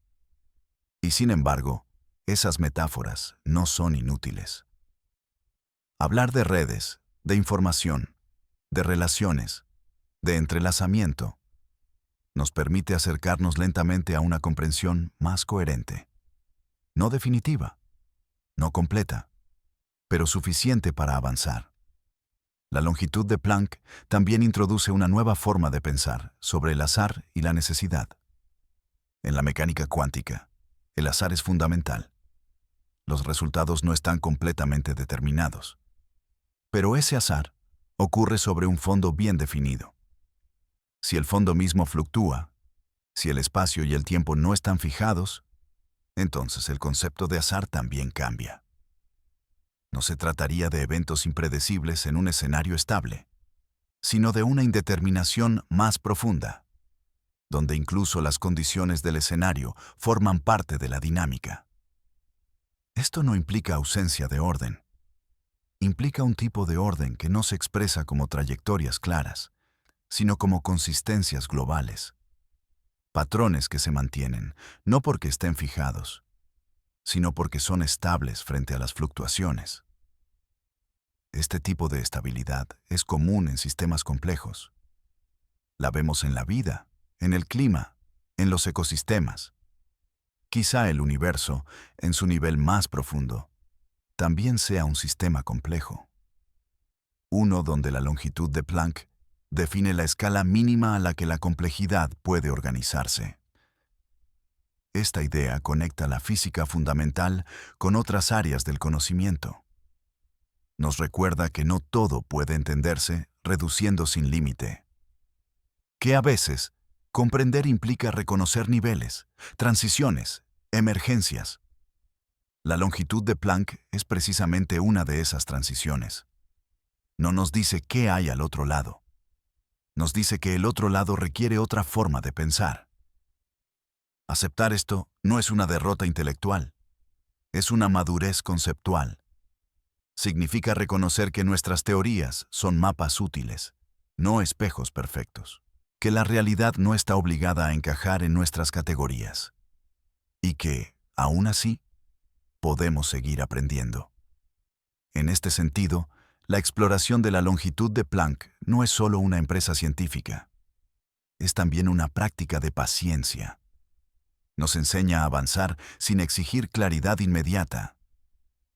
Y sin embargo, esas metáforas no son inútiles. Hablar de redes, de información, de relaciones, de entrelazamiento, nos permite acercarnos lentamente a una comprensión más coherente. No definitiva, no completa, pero suficiente para avanzar. La longitud de Planck también introduce una nueva forma de pensar sobre el azar y la necesidad. En la mecánica cuántica, el azar es fundamental. Los resultados no están completamente determinados. Pero ese azar ocurre sobre un fondo bien definido. Si el fondo mismo fluctúa, si el espacio y el tiempo no están fijados, entonces el concepto de azar también cambia. No se trataría de eventos impredecibles en un escenario estable, sino de una indeterminación más profunda, donde incluso las condiciones del escenario forman parte de la dinámica. Esto no implica ausencia de orden. Implica un tipo de orden que no se expresa como trayectorias claras, sino como consistencias globales. Patrones que se mantienen, no porque estén fijados, sino porque son estables frente a las fluctuaciones. Este tipo de estabilidad es común en sistemas complejos. La vemos en la vida, en el clima, en los ecosistemas. Quizá el universo, en su nivel más profundo, también sea un sistema complejo. Uno donde la longitud de Planck define la escala mínima a la que la complejidad puede organizarse. Esta idea conecta la física fundamental con otras áreas del conocimiento. Nos recuerda que no todo puede entenderse reduciendo sin límite. Que a veces, comprender implica reconocer niveles, transiciones, emergencias, La longitud de Planck es precisamente una de esas transiciones. No nos dice qué hay al otro lado. Nos dice que el otro lado requiere otra forma de pensar. Aceptar esto no es una derrota intelectual, es una madurez conceptual. Significa reconocer que nuestras teorías son mapas útiles, no espejos perfectos, que la realidad no está obligada a encajar en nuestras categorías, y que, aún así, podemos seguir aprendiendo. En este sentido, la exploración de la longitud de Planck no es solo una empresa científica, es también una práctica de paciencia. Nos enseña a avanzar sin exigir claridad inmediata,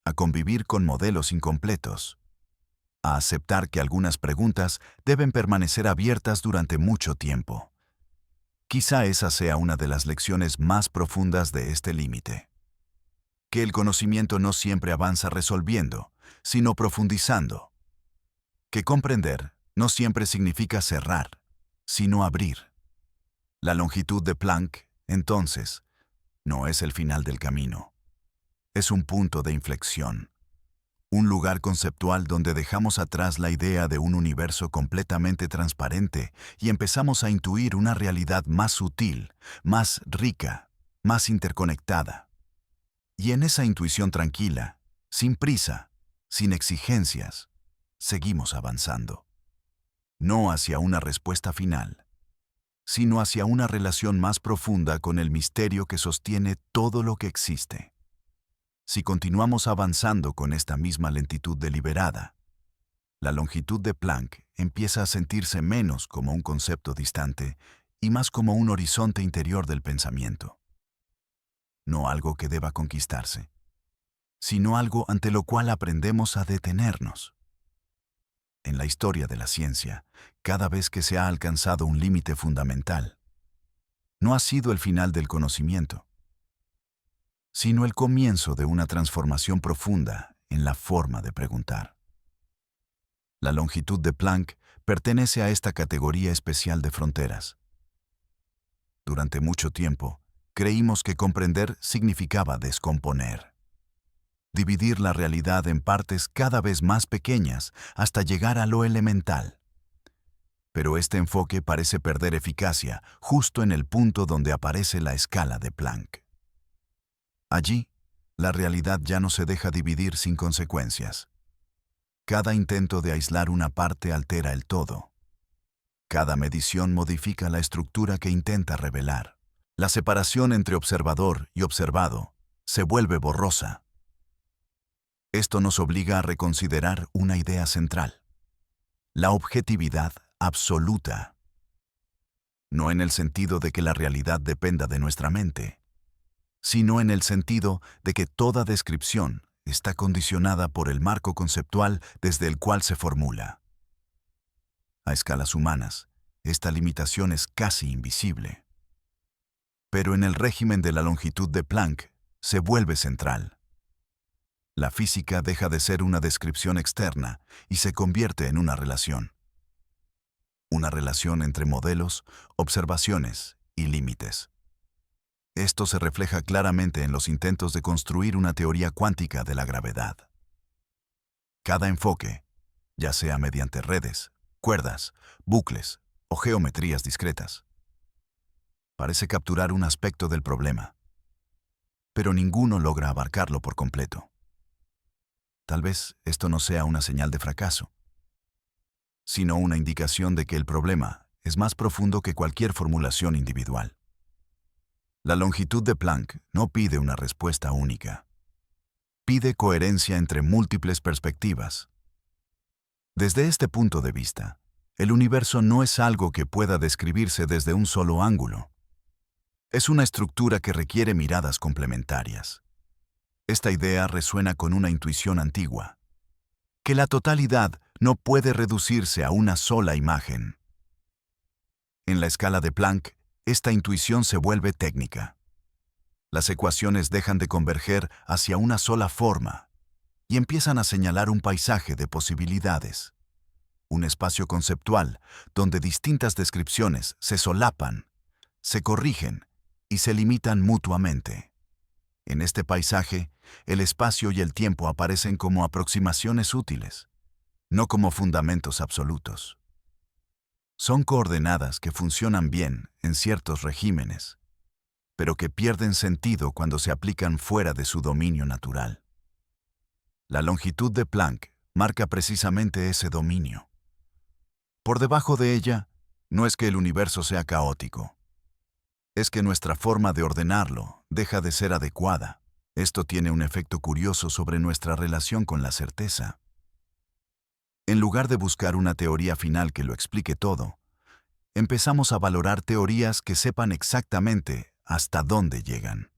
a convivir con modelos incompletos, a aceptar que algunas preguntas deben permanecer abiertas durante mucho tiempo. Quizá esa sea una de las lecciones más profundas de este límite. Que el conocimiento no siempre avanza resolviendo, sino profundizando. Que comprender no siempre significa cerrar, sino abrir. La longitud de Planck, entonces, no es el final del camino. Es un punto de inflexión. Un lugar conceptual donde dejamos atrás la idea de un universo completamente transparente y empezamos a intuir una realidad más sutil, más rica, más interconectada. Y en esa intuición tranquila, sin prisa, sin exigencias, seguimos avanzando. No hacia una respuesta final, sino hacia una relación más profunda con el misterio que sostiene todo lo que existe. Si continuamos avanzando con esta misma lentitud deliberada, la longitud de Planck empieza a sentirse menos como un concepto distante y más como un horizonte interior del pensamiento. No algo que deba conquistarse, sino algo ante lo cual aprendemos a detenernos. En la historia de la ciencia, cada vez que se ha alcanzado un límite fundamental, no ha sido el final del conocimiento, sino el comienzo de una transformación profunda en la forma de preguntar. La longitud de Planck pertenece a esta categoría especial de fronteras. Durante mucho tiempo, creímos que comprender significaba descomponer. Dividir la realidad en partes cada vez más pequeñas hasta llegar a lo elemental. Pero este enfoque parece perder eficacia justo en el punto donde aparece la escala de Planck. Allí, la realidad ya no se deja dividir sin consecuencias. Cada intento de aislar una parte altera el todo. Cada medición modifica la estructura que intenta revelar. La separación entre observador y observado se vuelve borrosa. Esto nos obliga a reconsiderar una idea central: la objetividad absoluta. No en el sentido de que la realidad dependa de nuestra mente, sino en el sentido de que toda descripción está condicionada por el marco conceptual desde el cual se formula. A escalas humanas, esta limitación es casi invisible. Pero en el régimen de la longitud de Planck se vuelve central. La física deja de ser una descripción externa y se convierte en una relación. Una relación entre modelos, observaciones y límites. Esto se refleja claramente en los intentos de construir una teoría cuántica de la gravedad. Cada enfoque, ya sea mediante redes, cuerdas, bucles o geometrías discretas, parece capturar un aspecto del problema, pero ninguno logra abarcarlo por completo. Tal vez esto no sea una señal de fracaso, sino una indicación de que el problema es más profundo que cualquier formulación individual. La longitud de Planck no pide una respuesta única. Pide coherencia entre múltiples perspectivas. Desde este punto de vista, el universo no es algo que pueda describirse desde un solo ángulo. Es una estructura que requiere miradas complementarias. Esta idea resuena con una intuición antigua: que la totalidad no puede reducirse a una sola imagen. En la escala de Planck, esta intuición se vuelve técnica. Las ecuaciones dejan de converger hacia una sola forma y empiezan a señalar un paisaje de posibilidades, un espacio conceptual donde distintas descripciones se solapan, se corrigen y se limitan mutuamente. En este paisaje, el espacio y el tiempo aparecen como aproximaciones útiles, no como fundamentos absolutos. Son coordenadas que funcionan bien en ciertos regímenes, pero que pierden sentido cuando se aplican fuera de su dominio natural. La longitud de Planck marca precisamente ese dominio. Por debajo de ella, no es que el universo sea caótico. Es que nuestra forma de ordenarlo deja de ser adecuada. Esto tiene un efecto curioso sobre nuestra relación con la certeza. En lugar de buscar una teoría final que lo explique todo, empezamos a valorar teorías que sepan exactamente hasta dónde llegan.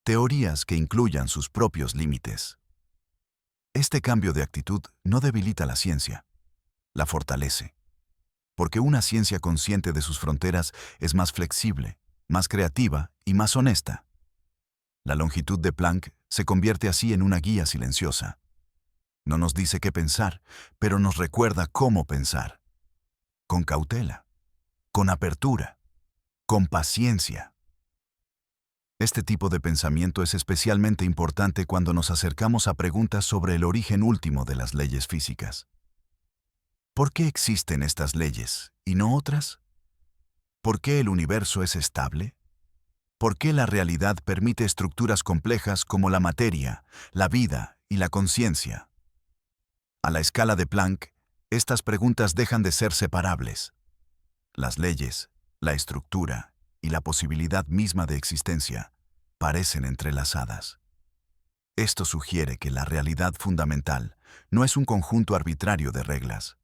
Teorías que incluyan sus propios límites. Este cambio de actitud no debilita la ciencia, la fortalece. Porque una ciencia consciente de sus fronteras es más flexible, más creativa y más honesta. La longitud de Planck se convierte así en una guía silenciosa. No nos dice qué pensar, pero nos recuerda cómo pensar. Con cautela, con apertura, con paciencia. Este tipo de pensamiento es especialmente importante cuando nos acercamos a preguntas sobre el origen último de las leyes físicas. ¿Por qué existen estas leyes y no otras? ¿Por qué el universo es estable? ¿Por qué la realidad permite estructuras complejas como la materia, la vida y la conciencia? A la escala de Planck, estas preguntas dejan de ser separables. Las leyes, la estructura y la posibilidad misma de existencia parecen entrelazadas. Esto sugiere que la realidad fundamental no es un conjunto arbitrario de reglas,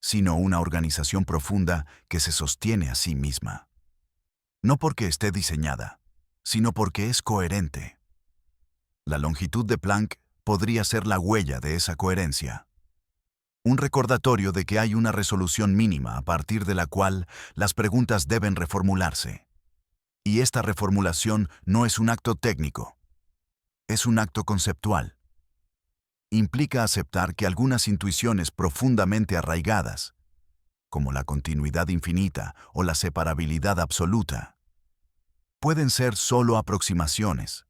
sino una organización profunda que se sostiene a sí misma. No porque esté diseñada, sino porque es coherente. La longitud de Planck podría ser la huella de esa coherencia. Un recordatorio de que hay una resolución mínima a partir de la cual las preguntas deben reformularse. Y esta reformulación no es un acto técnico, es un acto conceptual. Implica aceptar que algunas intuiciones profundamente arraigadas, como la continuidad infinita o la separabilidad absoluta, pueden ser solo aproximaciones.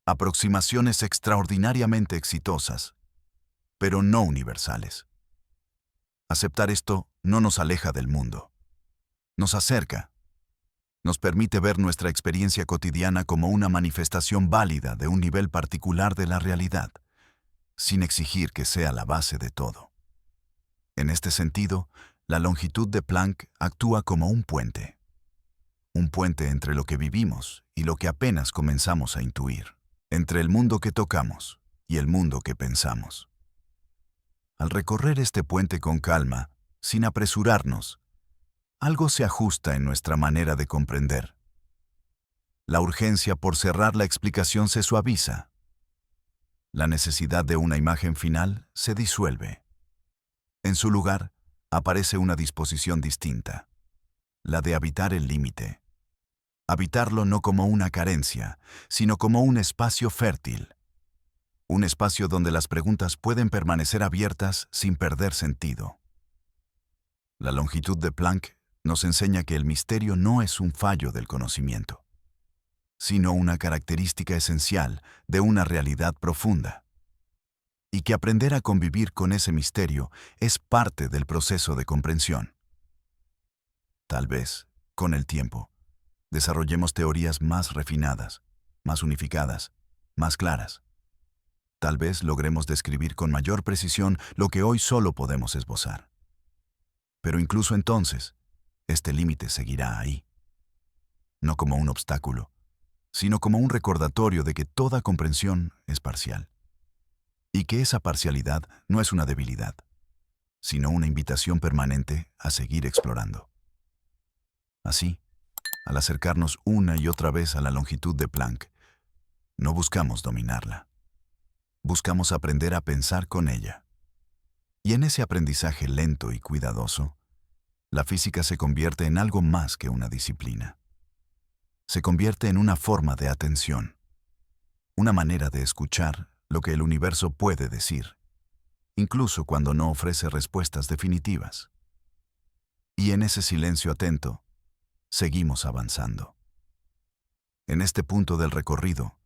Aproximaciones extraordinariamente exitosas, pero no universales. Aceptar esto no nos aleja del mundo. Nos acerca. Nos permite ver nuestra experiencia cotidiana como una manifestación válida de un nivel particular de la realidad, sin exigir que sea la base de todo. En este sentido, la longitud de Planck actúa como un puente. Un puente entre lo que vivimos y lo que apenas comenzamos a intuir. Entre el mundo que tocamos y el mundo que pensamos. Al recorrer este puente con calma, sin apresurarnos, algo se ajusta en nuestra manera de comprender. La urgencia por cerrar la explicación se suaviza. La necesidad de una imagen final se disuelve. En su lugar, aparece una disposición distinta, la de habitar el límite. Habitarlo no como una carencia, sino como un espacio fértil. Un espacio donde las preguntas pueden permanecer abiertas sin perder sentido. La longitud de Planck nos enseña que el misterio no es un fallo del conocimiento, sino una característica esencial de una realidad profunda. Y que aprender a convivir con ese misterio es parte del proceso de comprensión. Tal vez, con el tiempo, desarrollemos teorías más refinadas, más unificadas, más claras. Tal vez logremos describir con mayor precisión lo que hoy solo podemos esbozar. Pero incluso entonces, este límite seguirá ahí. No como un obstáculo, sino como un recordatorio de que toda comprensión es parcial. Y que esa parcialidad no es una debilidad, sino una invitación permanente a seguir explorando. Así, al acercarnos una y otra vez a la longitud de Planck, no buscamos dominarla. Buscamos aprender a pensar con ella. Y en ese aprendizaje lento y cuidadoso, la física se convierte en algo más que una disciplina. Se convierte en una forma de atención, una manera de escuchar lo que el universo puede decir, incluso cuando no ofrece respuestas definitivas. Y en ese silencio atento, seguimos avanzando. En este punto del recorrido,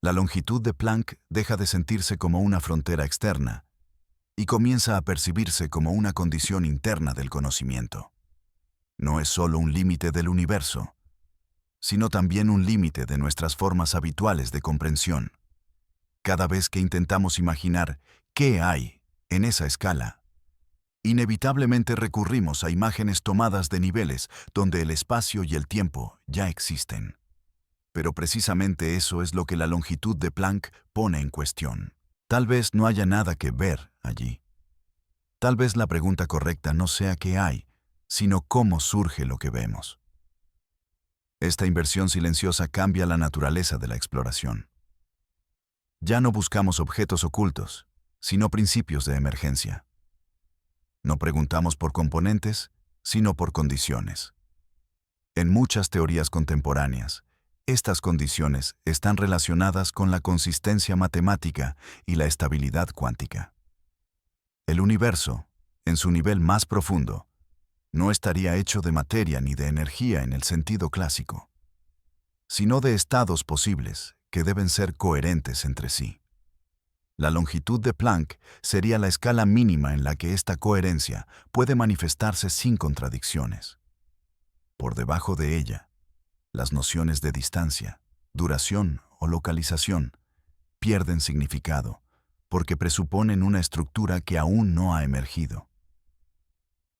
la longitud de Planck deja de sentirse como una frontera externa y comienza a percibirse como una condición interna del conocimiento. No es solo un límite del universo, sino también un límite de nuestras formas habituales de comprensión. Cada vez que intentamos imaginar qué hay en esa escala, inevitablemente recurrimos a imágenes tomadas de niveles donde el espacio y el tiempo ya existen. Pero precisamente eso es lo que la longitud de Planck pone en cuestión. Tal vez no haya nada que ver allí. Tal vez la pregunta correcta no sea qué hay, sino cómo surge lo que vemos. Esta inversión silenciosa cambia la naturaleza de la exploración. Ya no buscamos objetos ocultos, sino principios de emergencia. No preguntamos por componentes, sino por condiciones. En muchas teorías contemporáneas, estas condiciones están relacionadas con la consistencia matemática y la estabilidad cuántica. El universo, en su nivel más profundo, no estaría hecho de materia ni de energía en el sentido clásico, sino de estados posibles que deben ser coherentes entre sí. La longitud de Planck sería la escala mínima en la que esta coherencia puede manifestarse sin contradicciones. Por debajo de ella, las nociones de distancia, duración o localización pierden significado porque presuponen una estructura que aún no ha emergido.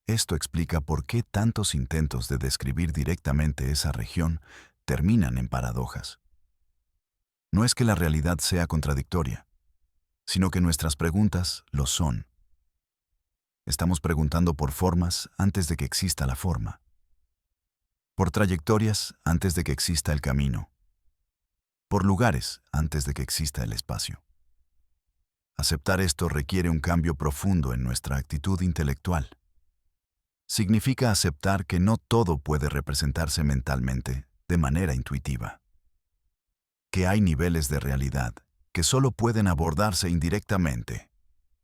Esto explica por qué tantos intentos de describir directamente esa región terminan en paradojas. No es que la realidad sea contradictoria, sino que nuestras preguntas lo son. Estamos preguntando por formas antes de que exista la forma, por trayectorias antes de que exista el camino, por lugares antes de que exista el espacio. Aceptar esto requiere un cambio profundo en nuestra actitud intelectual. Significa aceptar que no todo puede representarse mentalmente de manera intuitiva. Que hay niveles de realidad que solo pueden abordarse indirectamente,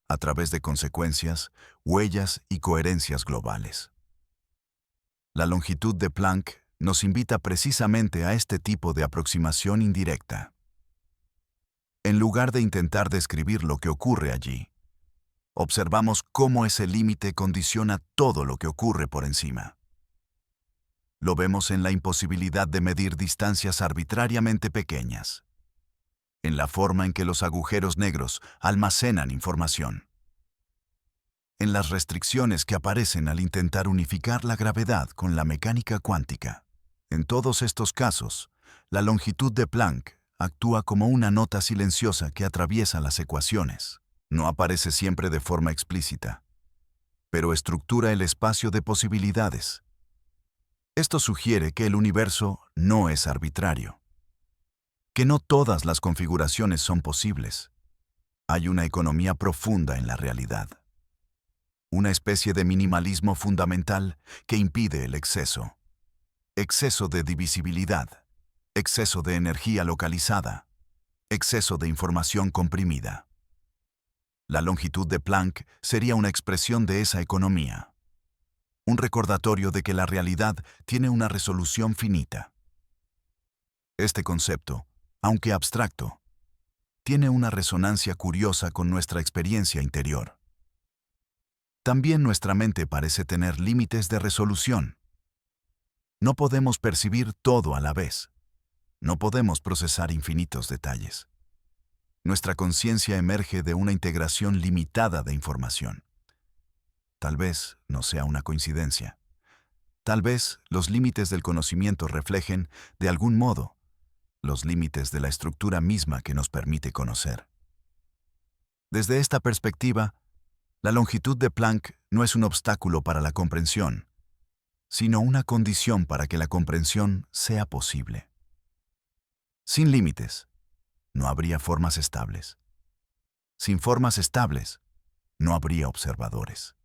a través de consecuencias, huellas y coherencias globales. La longitud de Planck nos invita precisamente a este tipo de aproximación indirecta. En lugar de intentar describir lo que ocurre allí, observamos cómo ese límite condiciona todo lo que ocurre por encima. Lo vemos en la imposibilidad de medir distancias arbitrariamente pequeñas, en la forma en que los agujeros negros almacenan información, en las restricciones que aparecen al intentar unificar la gravedad con la mecánica cuántica. En todos estos casos, la longitud de Planck actúa como una nota silenciosa que atraviesa las ecuaciones. No aparece siempre de forma explícita, pero estructura el espacio de posibilidades. Esto sugiere que el universo no es arbitrario, que no todas las configuraciones son posibles. Hay una economía profunda en la realidad, una especie de minimalismo fundamental que impide el exceso. Exceso de divisibilidad, exceso de energía localizada, exceso de información comprimida. La longitud de Planck sería una expresión de esa economía, un recordatorio de que la realidad tiene una resolución finita. Este concepto, aunque abstracto, tiene una resonancia curiosa con nuestra experiencia interior. También nuestra mente parece tener límites de resolución. No podemos percibir todo a la vez. No podemos procesar infinitos detalles. Nuestra conciencia emerge de una integración limitada de información. Tal vez no sea una coincidencia. Tal vez los límites del conocimiento reflejen, de algún modo, los límites de la estructura misma que nos permite conocer. Desde esta perspectiva, la longitud de Planck no es un obstáculo para la comprensión, sino una condición para que la comprensión sea posible. Sin límites, no habría formas estables. Sin formas estables, no habría observadores.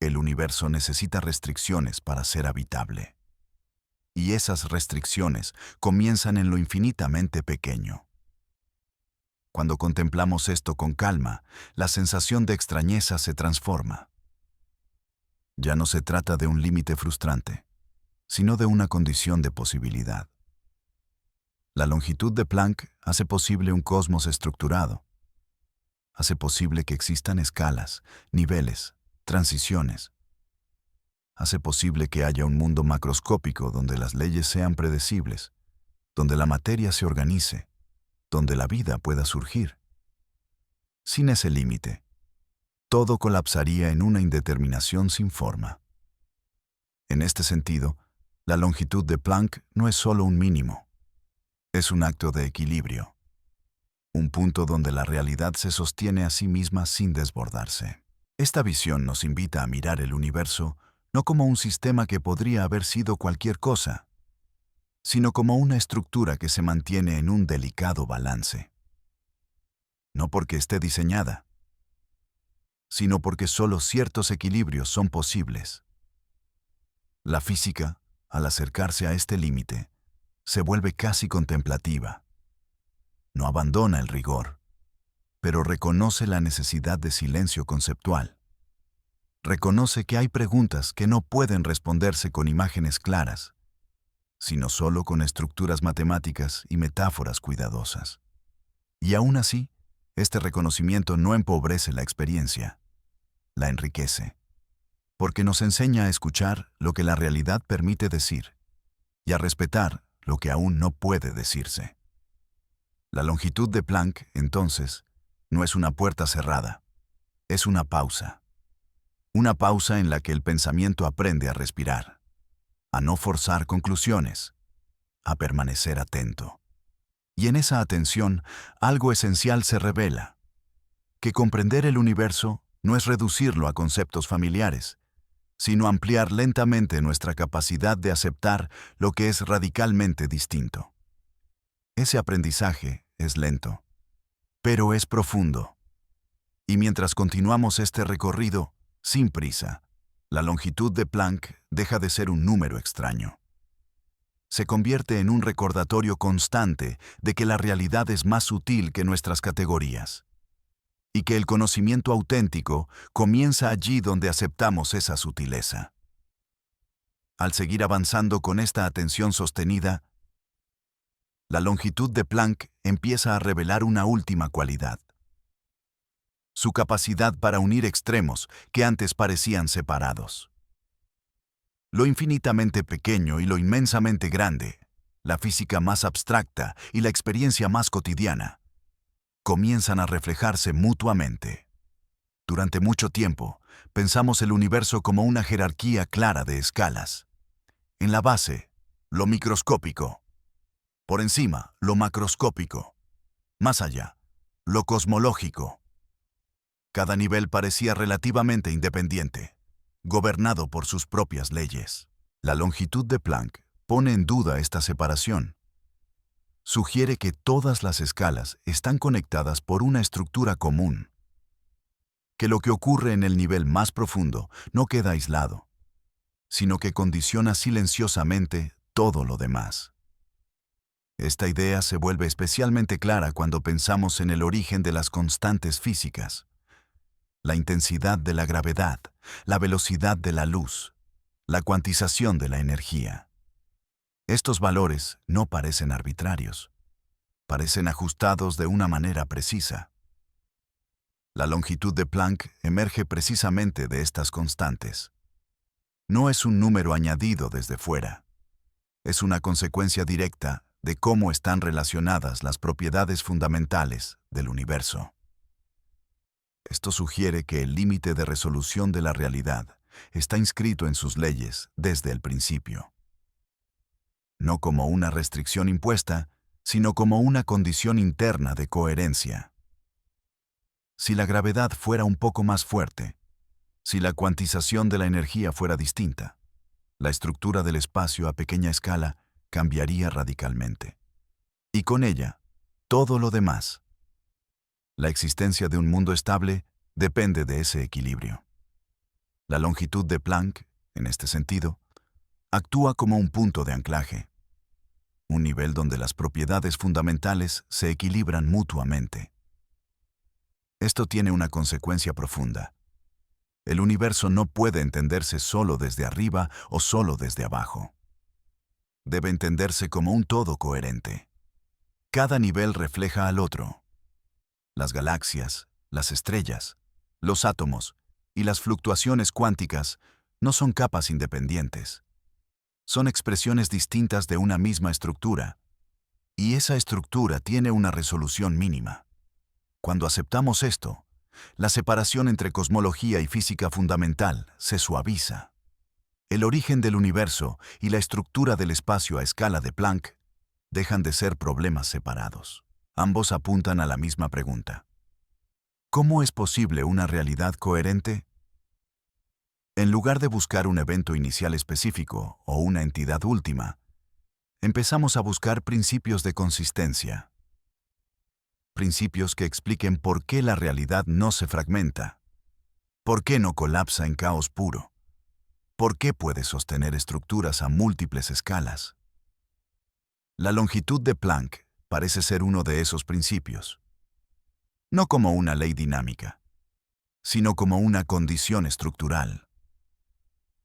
El universo necesita restricciones para ser habitable. Y esas restricciones comienzan en lo infinitamente pequeño. Cuando contemplamos esto con calma, la sensación de extrañeza se transforma. Ya no se trata de un límite frustrante, sino de una condición de posibilidad. La longitud de Planck hace posible un cosmos estructurado. Hace posible que existan escalas, niveles, transiciones. Hace posible que haya un mundo macroscópico donde las leyes sean predecibles, donde la materia se organice, donde la vida pueda surgir. Sin ese límite, todo colapsaría en una indeterminación sin forma. En este sentido, la longitud de Planck no es solo un mínimo, es un acto de equilibrio, un punto donde la realidad se sostiene a sí misma sin desbordarse. Esta visión nos invita a mirar el universo no como un sistema que podría haber sido cualquier cosa, sino como una estructura que se mantiene en un delicado balance. No porque esté diseñada, sino porque solo ciertos equilibrios son posibles. La física, al acercarse a este límite, se vuelve casi contemplativa. No abandona el rigor, pero reconoce la necesidad de silencio conceptual. Reconoce que hay preguntas que no pueden responderse con imágenes claras, sino solo con estructuras matemáticas y metáforas cuidadosas. Y aún así, este reconocimiento no empobrece la experiencia, la enriquece, porque nos enseña a escuchar lo que la realidad permite decir y a respetar lo que aún no puede decirse. La longitud de Planck, entonces, no es una puerta cerrada, es una pausa. Una pausa en la que el pensamiento aprende a respirar, a no forzar conclusiones, a permanecer atento. Y en esa atención, algo esencial se revela, que comprender el universo no es reducirlo a conceptos familiares, sino ampliar lentamente nuestra capacidad de aceptar lo que es radicalmente distinto. Ese aprendizaje es lento, pero es profundo. Y mientras continuamos este recorrido, sin prisa, la longitud de Planck deja de ser un número extraño. Se convierte en un recordatorio constante de que la realidad es más sutil que nuestras categorías, y que el conocimiento auténtico comienza allí donde aceptamos esa sutileza. Al seguir avanzando con esta atención sostenida, la longitud de Planck empieza a revelar una última cualidad: su capacidad para unir extremos que antes parecían separados. Lo infinitamente pequeño y lo inmensamente grande, la física más abstracta y la experiencia más cotidiana, comienzan a reflejarse mutuamente. Durante mucho tiempo, pensamos el universo como una jerarquía clara de escalas. En la base, lo microscópico. Por encima, lo macroscópico. Más allá, lo cosmológico. Cada nivel parecía relativamente independiente, gobernado por sus propias leyes. La longitud de Planck pone en duda esta separación. Sugiere que todas las escalas están conectadas por una estructura común, que lo que ocurre en el nivel más profundo no queda aislado, sino que condiciona silenciosamente todo lo demás. Esta idea se vuelve especialmente clara cuando pensamos en el origen de las constantes físicas. La intensidad de la gravedad, la velocidad de la luz, la cuantización de la energía. Estos valores no parecen arbitrarios, parecen ajustados de una manera precisa. La longitud de Planck emerge precisamente de estas constantes. No es un número añadido desde fuera, es una consecuencia directa de cómo están relacionadas las propiedades fundamentales del universo. Esto sugiere que el límite de resolución de la realidad está inscrito en sus leyes desde el principio. No como una restricción impuesta, sino como una condición interna de coherencia. Si la gravedad fuera un poco más fuerte, si la cuantización de la energía fuera distinta, la estructura del espacio a pequeña escala cambiaría radicalmente. Y con ella, todo lo demás. La existencia de un mundo estable depende de ese equilibrio. La longitud de Planck, en este sentido, actúa como un punto de anclaje, un nivel donde las propiedades fundamentales se equilibran mutuamente. Esto tiene una consecuencia profunda. El universo no puede entenderse solo desde arriba o solo desde abajo. Debe entenderse como un todo coherente. Cada nivel refleja al otro. Las galaxias, las estrellas, los átomos y las fluctuaciones cuánticas no son capas independientes. Son expresiones distintas de una misma estructura, y esa estructura tiene una resolución mínima. Cuando aceptamos esto, la separación entre cosmología y física fundamental se suaviza. El origen del universo y la estructura del espacio a escala de Planck dejan de ser problemas separados. Ambos apuntan a la misma pregunta. ¿Cómo es posible una realidad coherente? En lugar de buscar un evento inicial específico o una entidad última, empezamos a buscar principios de consistencia. Principios que expliquen por qué la realidad no se fragmenta, por qué no colapsa en caos puro, por qué puede sostener estructuras a múltiples escalas. La longitud de Planck parece ser uno de esos principios. No como una ley dinámica, sino como una condición estructural.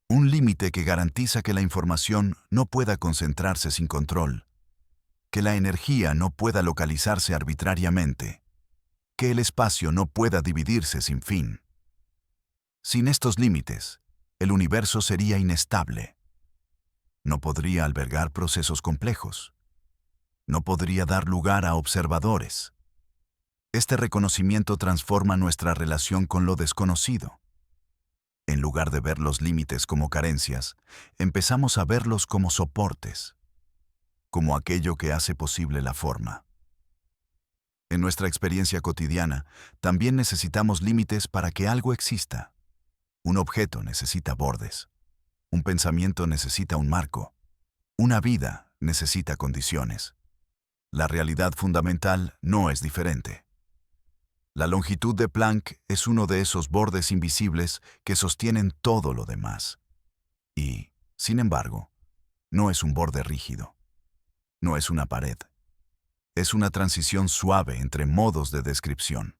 Un límite que garantiza que la información no pueda concentrarse sin control, que la energía no pueda localizarse arbitrariamente, que el espacio no pueda dividirse sin fin. Sin estos límites, el universo sería inestable. No podría albergar procesos complejos. No podría dar lugar a observadores. Este reconocimiento transforma nuestra relación con lo desconocido. En lugar de ver los límites como carencias, empezamos a verlos como soportes, como aquello que hace posible la forma. En nuestra experiencia cotidiana, también necesitamos límites para que algo exista. Un objeto necesita bordes. Un pensamiento necesita un marco. Una vida necesita condiciones. La realidad fundamental no es diferente. La longitud de Planck es uno de esos bordes invisibles que sostienen todo lo demás. Y, sin embargo, no es un borde rígido. No es una pared. Es una transición suave entre modos de descripción.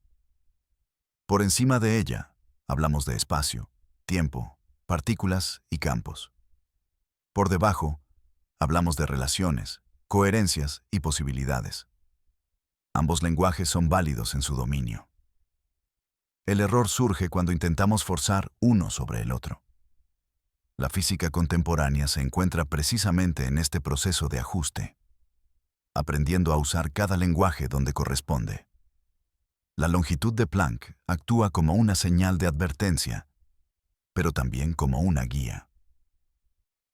Por encima de ella, hablamos de espacio, tiempo, partículas y campos. Por debajo, hablamos de relaciones, coherencias y posibilidades. Ambos lenguajes son válidos en su dominio. El error surge cuando intentamos forzar uno sobre el otro. La física contemporánea se encuentra precisamente en este proceso de ajuste, aprendiendo a usar cada lenguaje donde corresponde. La longitud de Planck actúa como una señal de advertencia, pero también como una guía.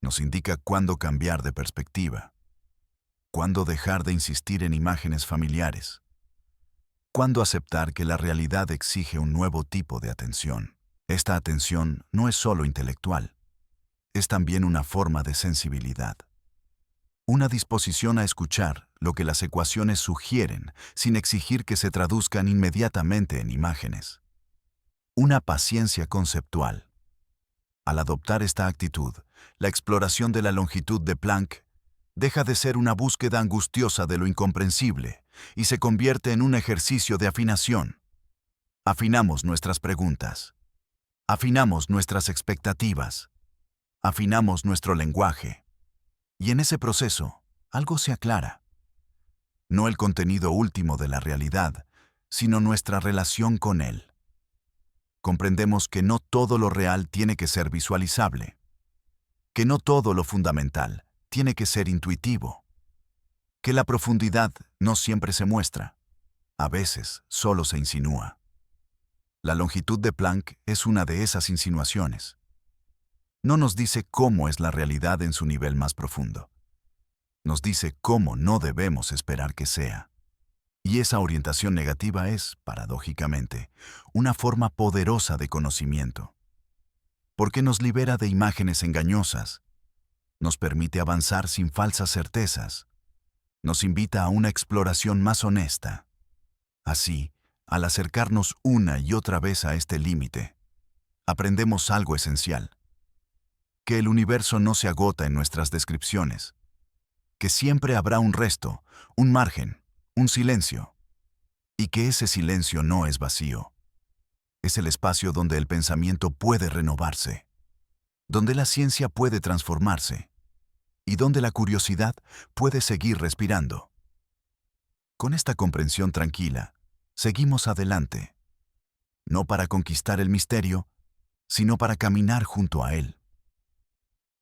Nos indica cuándo cambiar de perspectiva, cuándo dejar de insistir en imágenes familiares, cuándo aceptar que la realidad exige un nuevo tipo de atención. Esta atención no es solo intelectual, es también una forma de sensibilidad. Una disposición a escuchar lo que las ecuaciones sugieren sin exigir que se traduzcan inmediatamente en imágenes. Una paciencia conceptual. Al adoptar esta actitud, la exploración de la longitud de Planck deja de ser una búsqueda angustiosa de lo incomprensible y se convierte en un ejercicio de afinación. Afinamos nuestras preguntas. Afinamos nuestras expectativas. Afinamos nuestro lenguaje. Y en ese proceso, algo se aclara. No el contenido último de la realidad, sino nuestra relación con él. Comprendemos que no todo lo real tiene que ser visualizable, que no todo lo fundamental tiene que ser intuitivo, que la profundidad no siempre se muestra, a veces solo se insinúa. La longitud de Planck es una de esas insinuaciones. No nos dice cómo es la realidad en su nivel más profundo. Nos dice cómo no debemos esperar que sea. Y esa orientación negativa es, paradójicamente, una forma poderosa de conocimiento. Porque nos libera de imágenes engañosas, nos permite avanzar sin falsas certezas, nos invita a una exploración más honesta. Así, al acercarnos una y otra vez a este límite, aprendemos algo esencial: que el universo no se agota en nuestras descripciones, que siempre habrá un resto, un margen, un silencio, y que ese silencio no es vacío. Es el espacio donde el pensamiento puede renovarse, donde la ciencia puede transformarse, y donde la curiosidad puede seguir respirando. Con esta comprensión tranquila, seguimos adelante, no para conquistar el misterio, sino para caminar junto a él.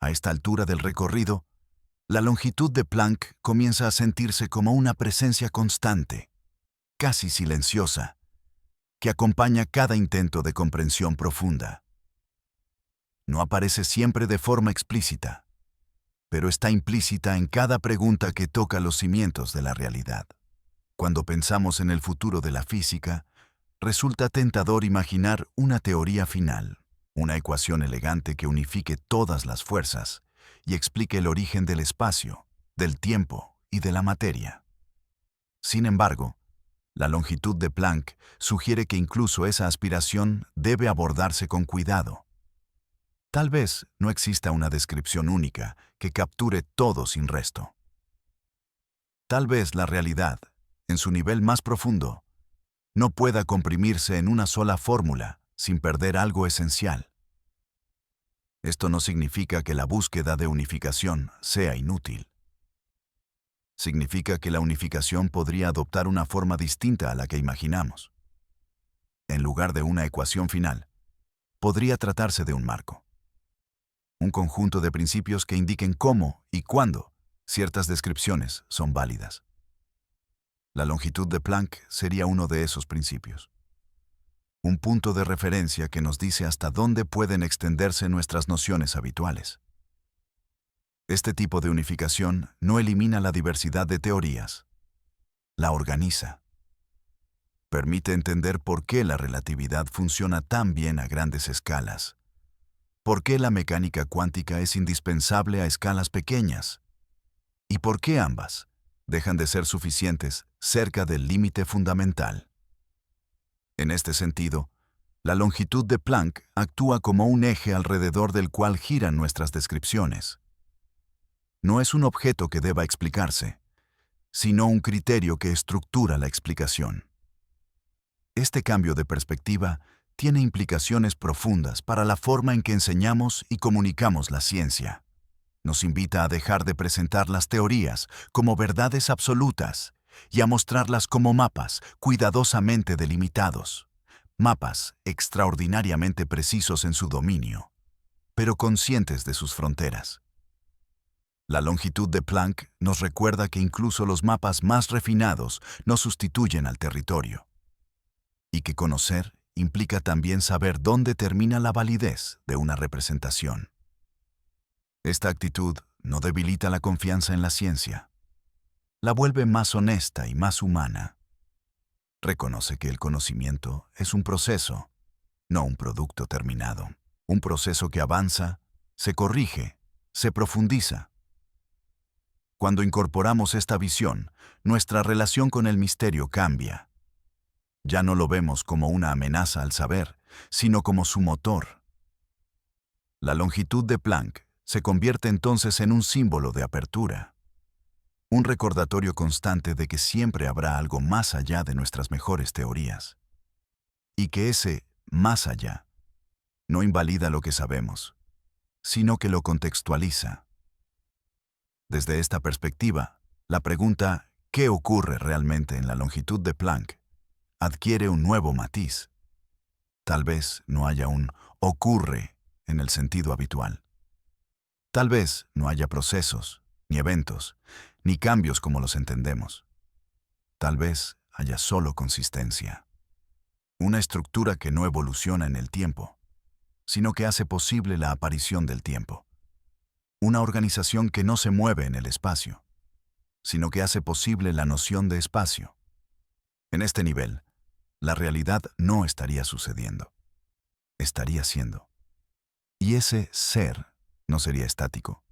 A esta altura del recorrido, la longitud de Planck comienza a sentirse como una presencia constante, casi silenciosa, que acompaña cada intento de comprensión profunda. No aparece siempre de forma explícita, pero está implícita en cada pregunta que toca los cimientos de la realidad. Cuando pensamos en el futuro de la física, resulta tentador imaginar una teoría final, una ecuación elegante que unifique todas las fuerzas y explique el origen del espacio, del tiempo y de la materia. Sin embargo, la longitud de Planck sugiere que incluso esa aspiración debe abordarse con cuidado. Tal vez no exista una descripción única que capture todo sin resto. Tal vez la realidad, en su nivel más profundo, no pueda comprimirse en una sola fórmula sin perder algo esencial. Esto no significa que la búsqueda de unificación sea inútil. Significa que la unificación podría adoptar una forma distinta a la que imaginamos. En lugar de una ecuación final, podría tratarse de un marco. Un conjunto de principios que indiquen cómo y cuándo ciertas descripciones son válidas. La longitud de Planck sería uno de esos principios. Un punto de referencia que nos dice hasta dónde pueden extenderse nuestras nociones habituales. Este tipo de unificación no elimina la diversidad de teorías, la organiza. Permite entender por qué la relatividad funciona tan bien a grandes escalas, por qué la mecánica cuántica es indispensable a escalas pequeñas, y por qué ambas dejan de ser suficientes cerca del límite fundamental. En este sentido, la longitud de Planck actúa como un eje alrededor del cual giran nuestras descripciones. No es un objeto que deba explicarse, sino un criterio que estructura la explicación. Este cambio de perspectiva tiene implicaciones profundas para la forma en que enseñamos y comunicamos la ciencia. Nos invita a dejar de presentar las teorías como verdades absolutas y a mostrarlas como mapas cuidadosamente delimitados, mapas extraordinariamente precisos en su dominio, pero conscientes de sus fronteras. La longitud de Planck nos recuerda que incluso los mapas más refinados no sustituyen al territorio, y que conocer implica también saber dónde termina la validez de una representación. Esta actitud no debilita la confianza en la ciencia, la vuelve más honesta y más humana. Reconoce que el conocimiento es un proceso, no un producto terminado, un proceso que avanza, se corrige, se profundiza. Cuando incorporamos esta visión, nuestra relación con el misterio cambia. Ya no lo vemos como una amenaza al saber, sino como su motor. La longitud de Planck se convierte entonces en un símbolo de apertura, un recordatorio constante de que siempre habrá algo más allá de nuestras mejores teorías, y que ese más allá no invalida lo que sabemos, sino que lo contextualiza. Desde esta perspectiva, la pregunta ¿qué ocurre realmente en la longitud de Planck? Adquiere un nuevo matiz. Tal vez no haya un ocurre en el sentido habitual. Tal vez no haya procesos, ni eventos, ni cambios como los entendemos. Tal vez haya solo consistencia. Una estructura que no evoluciona en el tiempo, sino que hace posible la aparición del tiempo. Una organización que no se mueve en el espacio, sino que hace posible la noción de espacio. En este nivel, la realidad no estaría sucediendo, estaría siendo. Y ese ser no sería estático,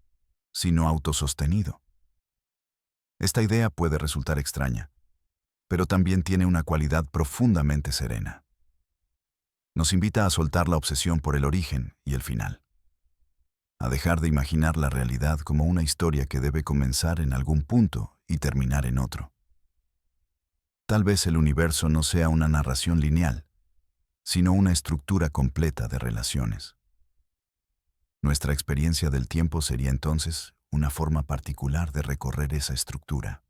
sino autosostenido. Esta idea puede resultar extraña, pero también tiene una cualidad profundamente serena. Nos invita a soltar la obsesión por el origen y el final, a dejar de imaginar la realidad como una historia que debe comenzar en algún punto y terminar en otro. Tal vez el universo no sea una narración lineal, sino una estructura completa de relaciones. Nuestra experiencia del tiempo sería entonces una forma particular de recorrer esa estructura.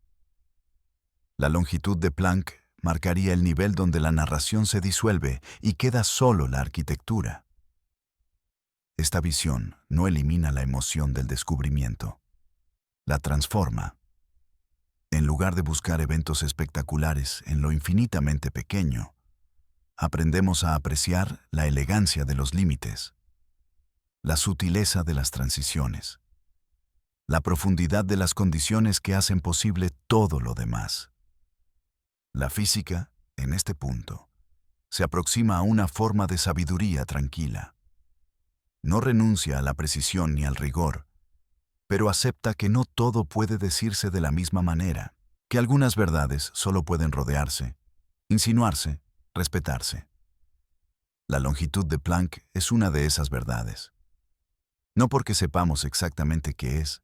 La longitud de Planck marcaría el nivel donde la narración se disuelve y queda solo la arquitectura. Esta visión no elimina la emoción del descubrimiento, la transforma. En lugar de buscar eventos espectaculares en lo infinitamente pequeño, aprendemos a apreciar la elegancia de los límites, la sutileza de las transiciones, la profundidad de las condiciones que hacen posible todo lo demás. La física, en este punto, se aproxima a una forma de sabiduría tranquila. No renuncia a la precisión ni al rigor, pero acepta que no todo puede decirse de la misma manera, que algunas verdades solo pueden rodearse, insinuarse, respetarse. La longitud de Planck es una de esas verdades. No porque sepamos exactamente qué es,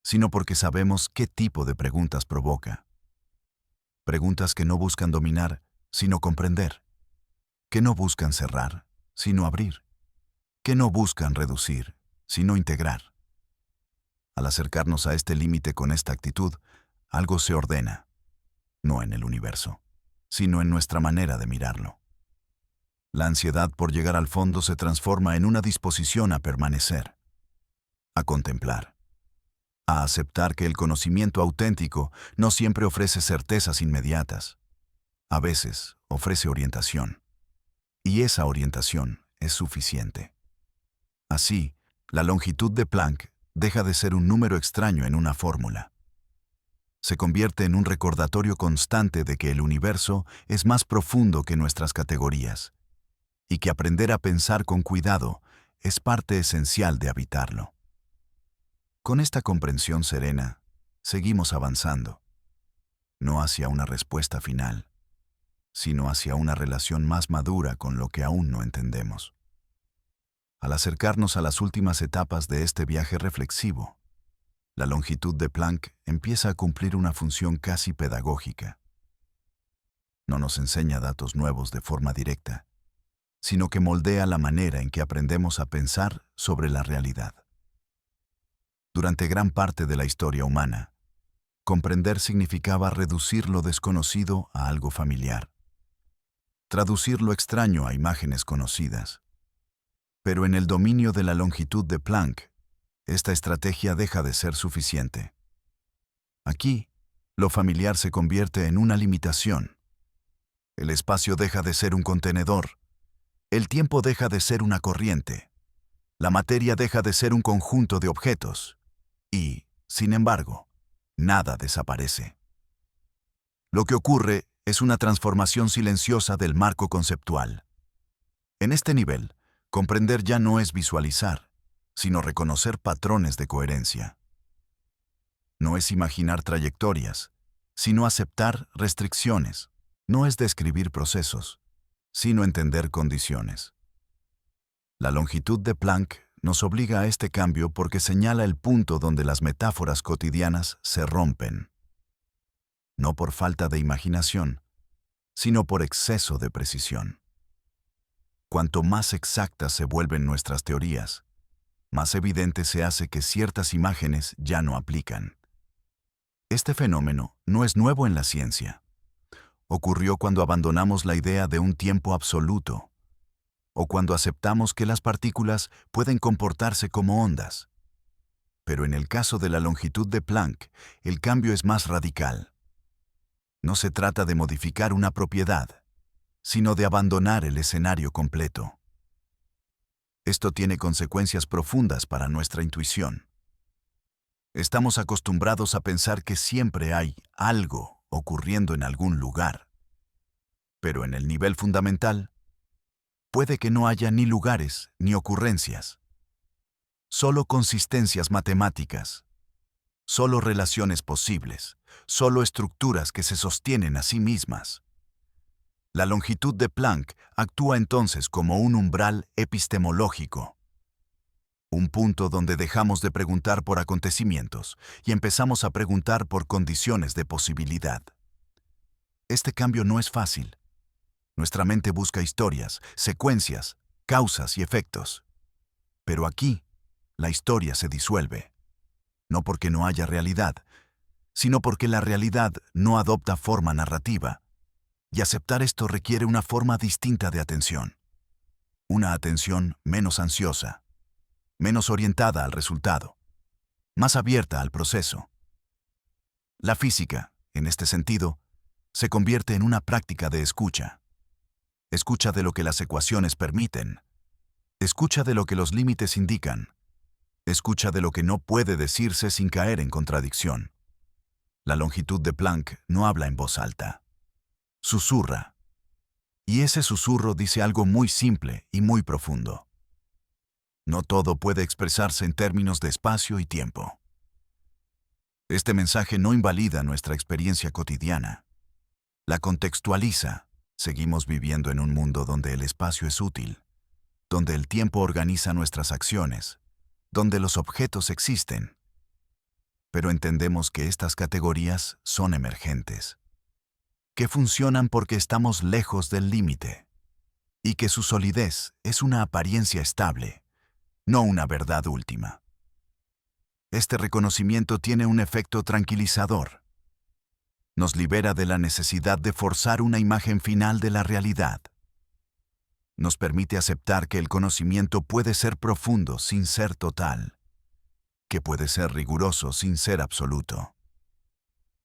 sino porque sabemos qué tipo de preguntas provoca. Preguntas que no buscan dominar, sino comprender. Que no buscan cerrar, sino abrir. Que no buscan reducir, sino integrar. Al acercarnos a este límite con esta actitud, algo se ordena, no en el universo, sino en nuestra manera de mirarlo. La ansiedad por llegar al fondo se transforma en una disposición a permanecer, a contemplar, a aceptar que el conocimiento auténtico no siempre ofrece certezas inmediatas. A veces ofrece orientación, y esa orientación es suficiente. Así, la longitud de Planck deja de ser un número extraño en una fórmula. Se convierte en un recordatorio constante de que el universo es más profundo que nuestras categorías, y que aprender a pensar con cuidado es parte esencial de habitarlo. Con esta comprensión serena, seguimos avanzando, no hacia una respuesta final, sino hacia una relación más madura con lo que aún no entendemos. Al acercarnos a las últimas etapas de este viaje reflexivo, la longitud de Planck empieza a cumplir una función casi pedagógica. No nos enseña datos nuevos de forma directa, sino que moldea la manera en que aprendemos a pensar sobre la realidad. Durante gran parte de la historia humana, comprender significaba reducir lo desconocido a algo familiar, traducir lo extraño a imágenes conocidas. Pero en el dominio de la longitud de Planck, esta estrategia deja de ser suficiente. Aquí, lo familiar se convierte en una limitación. El espacio deja de ser un contenedor. El tiempo deja de ser una corriente. La materia deja de ser un conjunto de objetos. Y, sin embargo, nada desaparece. Lo que ocurre es una transformación silenciosa del marco conceptual. En este nivel, comprender ya no es visualizar, sino reconocer patrones de coherencia. No es imaginar trayectorias, sino aceptar restricciones. No es describir procesos, sino entender condiciones. La longitud de Planck nos obliga a este cambio porque señala el punto donde las metáforas cotidianas se rompen. No por falta de imaginación, sino por exceso de precisión. Cuanto más exactas se vuelven nuestras teorías, más evidente se hace que ciertas imágenes ya no aplican. Este fenómeno no es nuevo en la ciencia. Ocurrió cuando abandonamos la idea de un tiempo absoluto, o cuando aceptamos que las partículas pueden comportarse como ondas. Pero en el caso de la longitud de Planck, el cambio es más radical. No se trata de modificar una propiedad, sino de abandonar el escenario completo. Esto tiene consecuencias profundas para nuestra intuición. Estamos acostumbrados a pensar que siempre hay algo ocurriendo en algún lugar. Pero en el nivel fundamental, puede que no haya ni lugares ni ocurrencias. Solo consistencias matemáticas. Solo relaciones posibles. Solo estructuras que se sostienen a sí mismas. La longitud de Planck actúa entonces como un umbral epistemológico. Un punto donde dejamos de preguntar por acontecimientos y empezamos a preguntar por condiciones de posibilidad. Este cambio no es fácil. Nuestra mente busca historias, secuencias, causas y efectos. Pero aquí, la historia se disuelve. No porque no haya realidad, sino porque la realidad no adopta forma narrativa, y aceptar esto requiere una forma distinta de atención. Una atención menos ansiosa, menos orientada al resultado, más abierta al proceso. La física, en este sentido, se convierte en una práctica de escucha. Escucha de lo que las ecuaciones permiten. Escucha de lo que los límites indican. Escucha de lo que no puede decirse sin caer en contradicción. La longitud de Planck no habla en voz alta. Susurra. Y ese susurro dice algo muy simple y muy profundo. No todo puede expresarse en términos de espacio y tiempo. Este mensaje no invalida nuestra experiencia cotidiana. La contextualiza. Seguimos viviendo en un mundo donde el espacio es útil, donde el tiempo organiza nuestras acciones, donde los objetos existen. Pero entendemos que estas categorías son emergentes, que funcionan porque estamos lejos del límite, y que su solidez es una apariencia estable, no una verdad última. Este reconocimiento tiene un efecto tranquilizador. Nos libera de la necesidad de forzar una imagen final de la realidad. Nos permite aceptar que el conocimiento puede ser profundo sin ser total, que puede ser riguroso sin ser absoluto.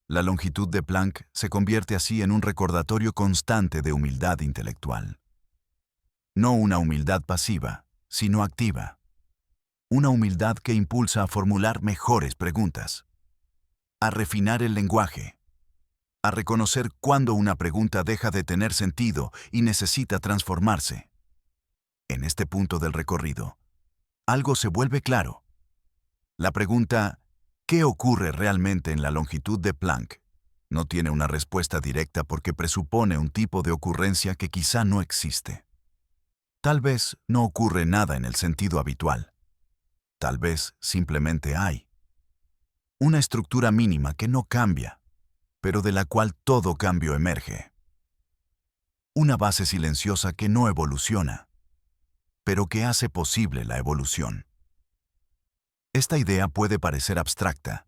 La longitud de Planck se convierte así en un recordatorio constante de humildad intelectual. No una humildad pasiva, sino activa. Una humildad que impulsa a formular mejores preguntas, a refinar el lenguaje, a reconocer cuándo una pregunta deja de tener sentido y necesita transformarse. En este punto del recorrido, algo se vuelve claro. La pregunta, ¿qué ocurre realmente en la longitud de Planck?, no tiene una respuesta directa porque presupone un tipo de ocurrencia que quizá no existe. Tal vez no ocurre nada en el sentido habitual. Tal vez simplemente hay una estructura mínima que no cambia, pero de la cual todo cambio emerge. Una base silenciosa que no evoluciona, pero que hace posible la evolución. Esta idea puede parecer abstracta,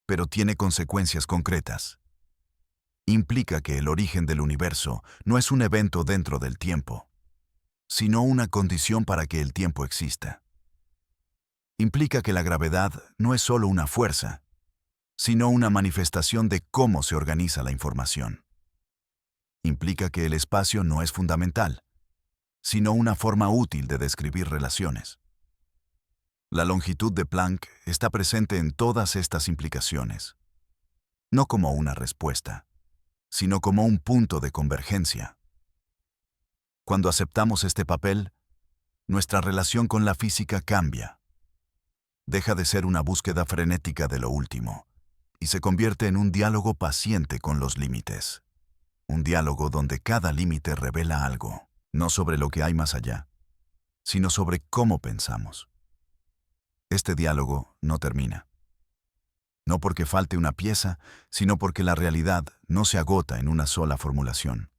pero tiene consecuencias concretas. Implica que el origen del universo no es un evento dentro del tiempo, sino una condición para que el tiempo exista. Implica que la gravedad no es solo una fuerza, sino una manifestación de cómo se organiza la información. Implica que el espacio no es fundamental, sino una forma útil de describir relaciones. La longitud de Planck está presente en todas estas implicaciones, no como una respuesta, sino como un punto de convergencia. Cuando aceptamos este papel, nuestra relación con la física cambia. Deja de ser una búsqueda frenética de lo último, y se convierte en un diálogo paciente con los límites. Un diálogo donde cada límite revela algo, no sobre lo que hay más allá, sino sobre cómo pensamos. Este diálogo no termina. No porque falte una pieza, sino porque la realidad no se agota en una sola formulación.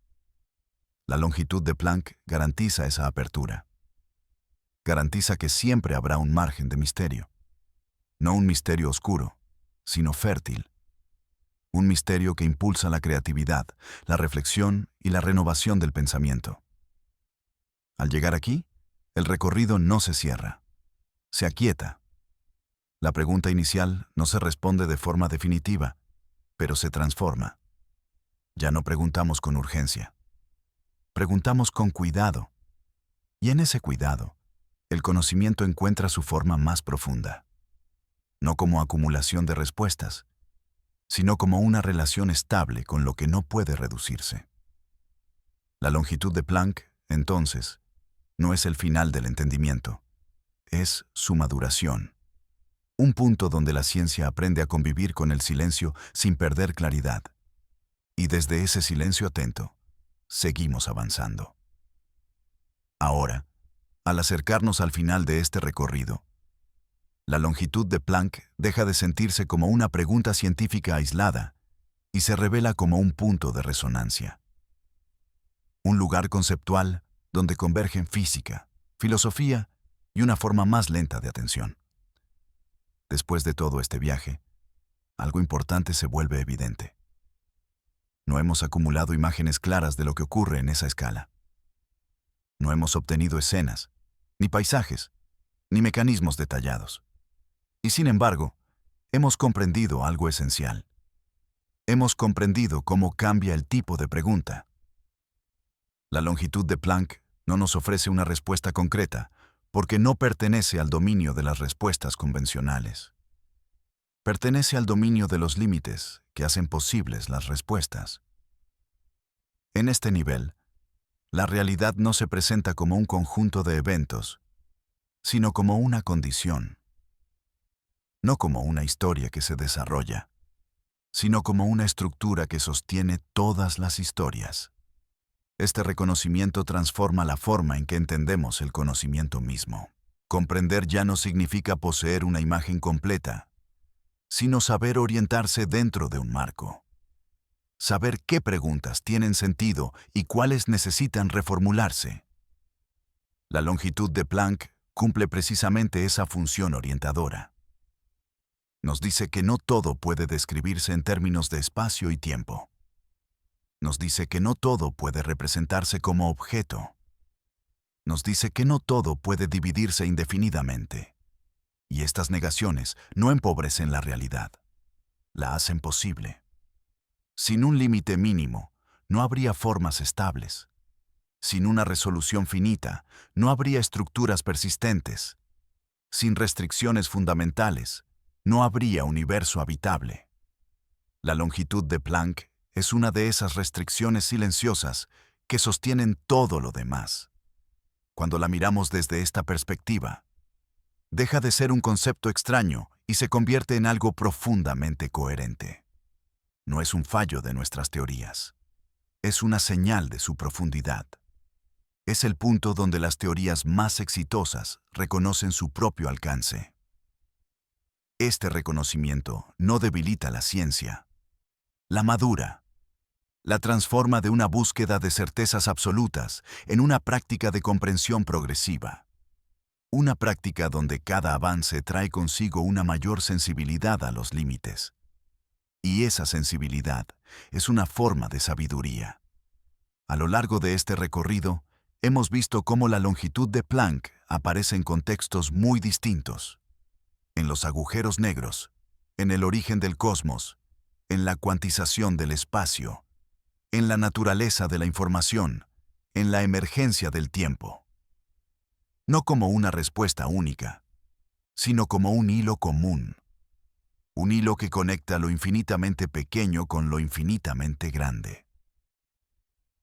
La longitud de Planck garantiza esa apertura. Garantiza que siempre habrá un margen de misterio. No un misterio oscuro, sino fértil. Un misterio que impulsa la creatividad, la reflexión y la renovación del pensamiento. Al llegar aquí, el recorrido no se cierra, se aquieta. La pregunta inicial no se responde de forma definitiva, pero se transforma. Ya no preguntamos con urgencia. Preguntamos con cuidado. Y en ese cuidado, el conocimiento encuentra su forma más profunda. No como acumulación de respuestas, sino como una relación estable con lo que no puede reducirse. La longitud de Planck, entonces, no es el final del entendimiento, es su maduración. Un punto donde la ciencia aprende a convivir con el silencio sin perder claridad. Y desde ese silencio atento, seguimos avanzando. Ahora, al acercarnos al final de este recorrido, la longitud de Planck deja de sentirse como una pregunta científica aislada y se revela como un punto de resonancia. Un lugar conceptual donde convergen física, filosofía y una forma más lenta de atención. Después de todo este viaje, algo importante se vuelve evidente. No hemos acumulado imágenes claras de lo que ocurre en esa escala. No hemos obtenido escenas, ni paisajes, ni mecanismos detallados. Y sin embargo, hemos comprendido algo esencial. Hemos comprendido cómo cambia el tipo de pregunta. La longitud de Planck no nos ofrece una respuesta concreta, porque no pertenece al dominio de las respuestas convencionales. Pertenece al dominio de los límites que hacen posibles las respuestas. En este nivel, la realidad no se presenta como un conjunto de eventos, sino como una condición. No como una historia que se desarrolla, sino como una estructura que sostiene todas las historias. Este reconocimiento transforma la forma en que entendemos el conocimiento mismo. Comprender ya no significa poseer una imagen completa, sino saber orientarse dentro de un marco. Saber qué preguntas tienen sentido y cuáles necesitan reformularse. La longitud de Planck cumple precisamente esa función orientadora. Nos dice que no todo puede describirse en términos de espacio y tiempo. Nos dice que no todo puede representarse como objeto. Nos dice que no todo puede dividirse indefinidamente. Y estas negaciones no empobrecen la realidad, la hacen posible. Sin un límite mínimo, no habría formas estables. Sin una resolución finita, no habría estructuras persistentes. Sin restricciones fundamentales, no habría universo habitable. La longitud de Planck es una de esas restricciones silenciosas que sostienen todo lo demás. Cuando la miramos desde esta perspectiva, deja de ser un concepto extraño y se convierte en algo profundamente coherente. No es un fallo de nuestras teorías. Es una señal de su profundidad. Es el punto donde las teorías más exitosas reconocen su propio alcance. Este reconocimiento no debilita la ciencia. La madura. La transforma de una búsqueda de certezas absolutas en una práctica de comprensión progresiva. Una práctica donde cada avance trae consigo una mayor sensibilidad a los límites. Y esa sensibilidad es una forma de sabiduría. A lo largo de este recorrido, hemos visto cómo la longitud de Planck aparece en contextos muy distintos. En los agujeros negros, en el origen del cosmos, en la cuantización del espacio, en la naturaleza de la información, en la emergencia del tiempo. No como una respuesta única, sino como un hilo común. Un hilo que conecta lo infinitamente pequeño con lo infinitamente grande.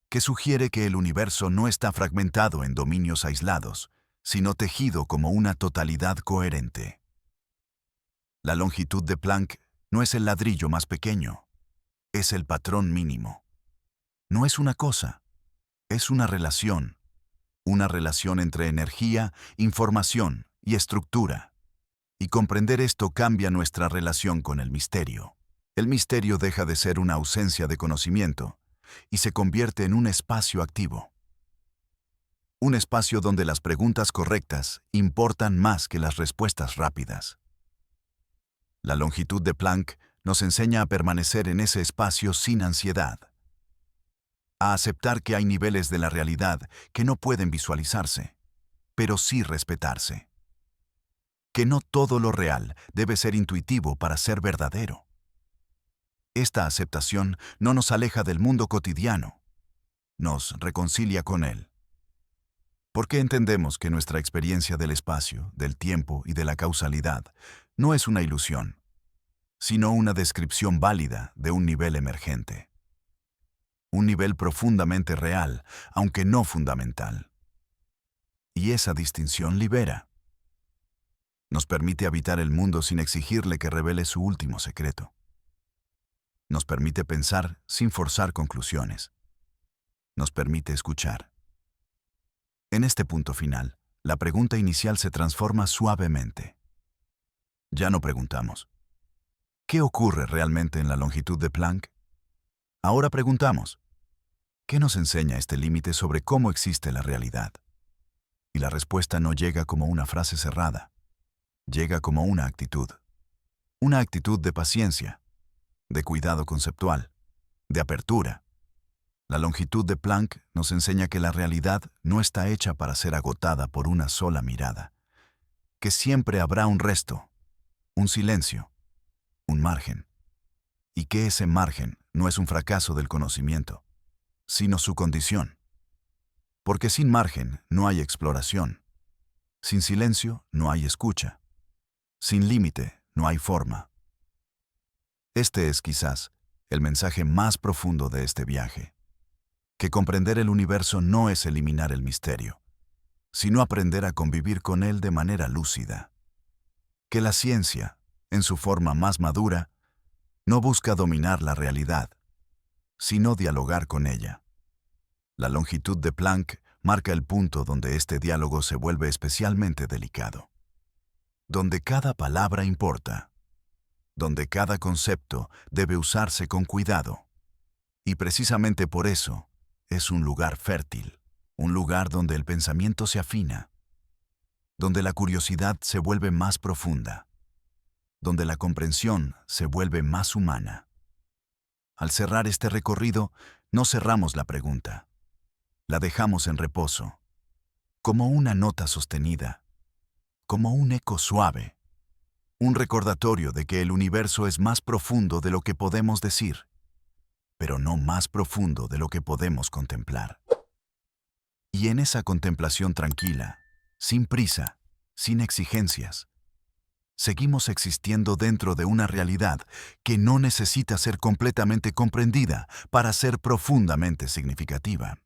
Que sugiere que el universo no está fragmentado en dominios aislados, sino tejido como una totalidad coherente. La longitud de Planck no es el ladrillo más pequeño, es el patrón mínimo. No es una cosa, es una relación entre energía, información y estructura. Y comprender esto cambia nuestra relación con el misterio. El misterio deja de ser una ausencia de conocimiento y se convierte en un espacio activo. Un espacio donde las preguntas correctas importan más que las respuestas rápidas. La longitud de Planck nos enseña a permanecer en ese espacio sin ansiedad. A aceptar que hay niveles de la realidad que no pueden visualizarse, pero sí respetarse. Que no todo lo real debe ser intuitivo para ser verdadero. Esta aceptación no nos aleja del mundo cotidiano, nos reconcilia con él. Porque entendemos que nuestra experiencia del espacio, del tiempo y de la causalidad no es una ilusión, sino una descripción válida de un nivel emergente. Un nivel profundamente real, aunque no fundamental. Y esa distinción libera. Nos permite habitar el mundo sin exigirle que revele su último secreto. Nos permite pensar sin forzar conclusiones. Nos permite escuchar. En este punto final, la pregunta inicial se transforma suavemente. Ya no preguntamos, ¿qué ocurre realmente en la longitud de Planck? Ahora preguntamos, ¿qué nos enseña este límite sobre cómo existe la realidad? Y la respuesta no llega como una frase cerrada, llega como una actitud de paciencia, de cuidado conceptual, de apertura. La longitud de Planck nos enseña que la realidad no está hecha para ser agotada por una sola mirada, que siempre habrá un resto, un silencio, un margen, y que ese margen no es un fracaso del conocimiento, sino su condición. Porque sin margen no hay exploración, sin silencio no hay escucha, sin límite no hay forma. Este es quizás el mensaje más profundo de este viaje, que comprender el universo no es eliminar el misterio, sino aprender a convivir con él de manera lúcida. Que la ciencia, en su forma más madura, no busca dominar la realidad, sino dialogar con ella. La longitud de Planck marca el punto donde este diálogo se vuelve especialmente delicado, donde cada palabra importa, donde cada concepto debe usarse con cuidado. Y precisamente por eso es un lugar fértil, un lugar donde el pensamiento se afina, donde la curiosidad se vuelve más profunda, donde la comprensión se vuelve más humana. Al cerrar este recorrido, no cerramos la pregunta, la dejamos en reposo, como una nota sostenida, como un eco suave, un recordatorio de que el universo es más profundo de lo que podemos decir, pero no más profundo de lo que podemos contemplar. Y en esa contemplación tranquila, sin prisa, sin exigencias, seguimos existiendo dentro de una realidad que no necesita ser completamente comprendida para ser profundamente significativa.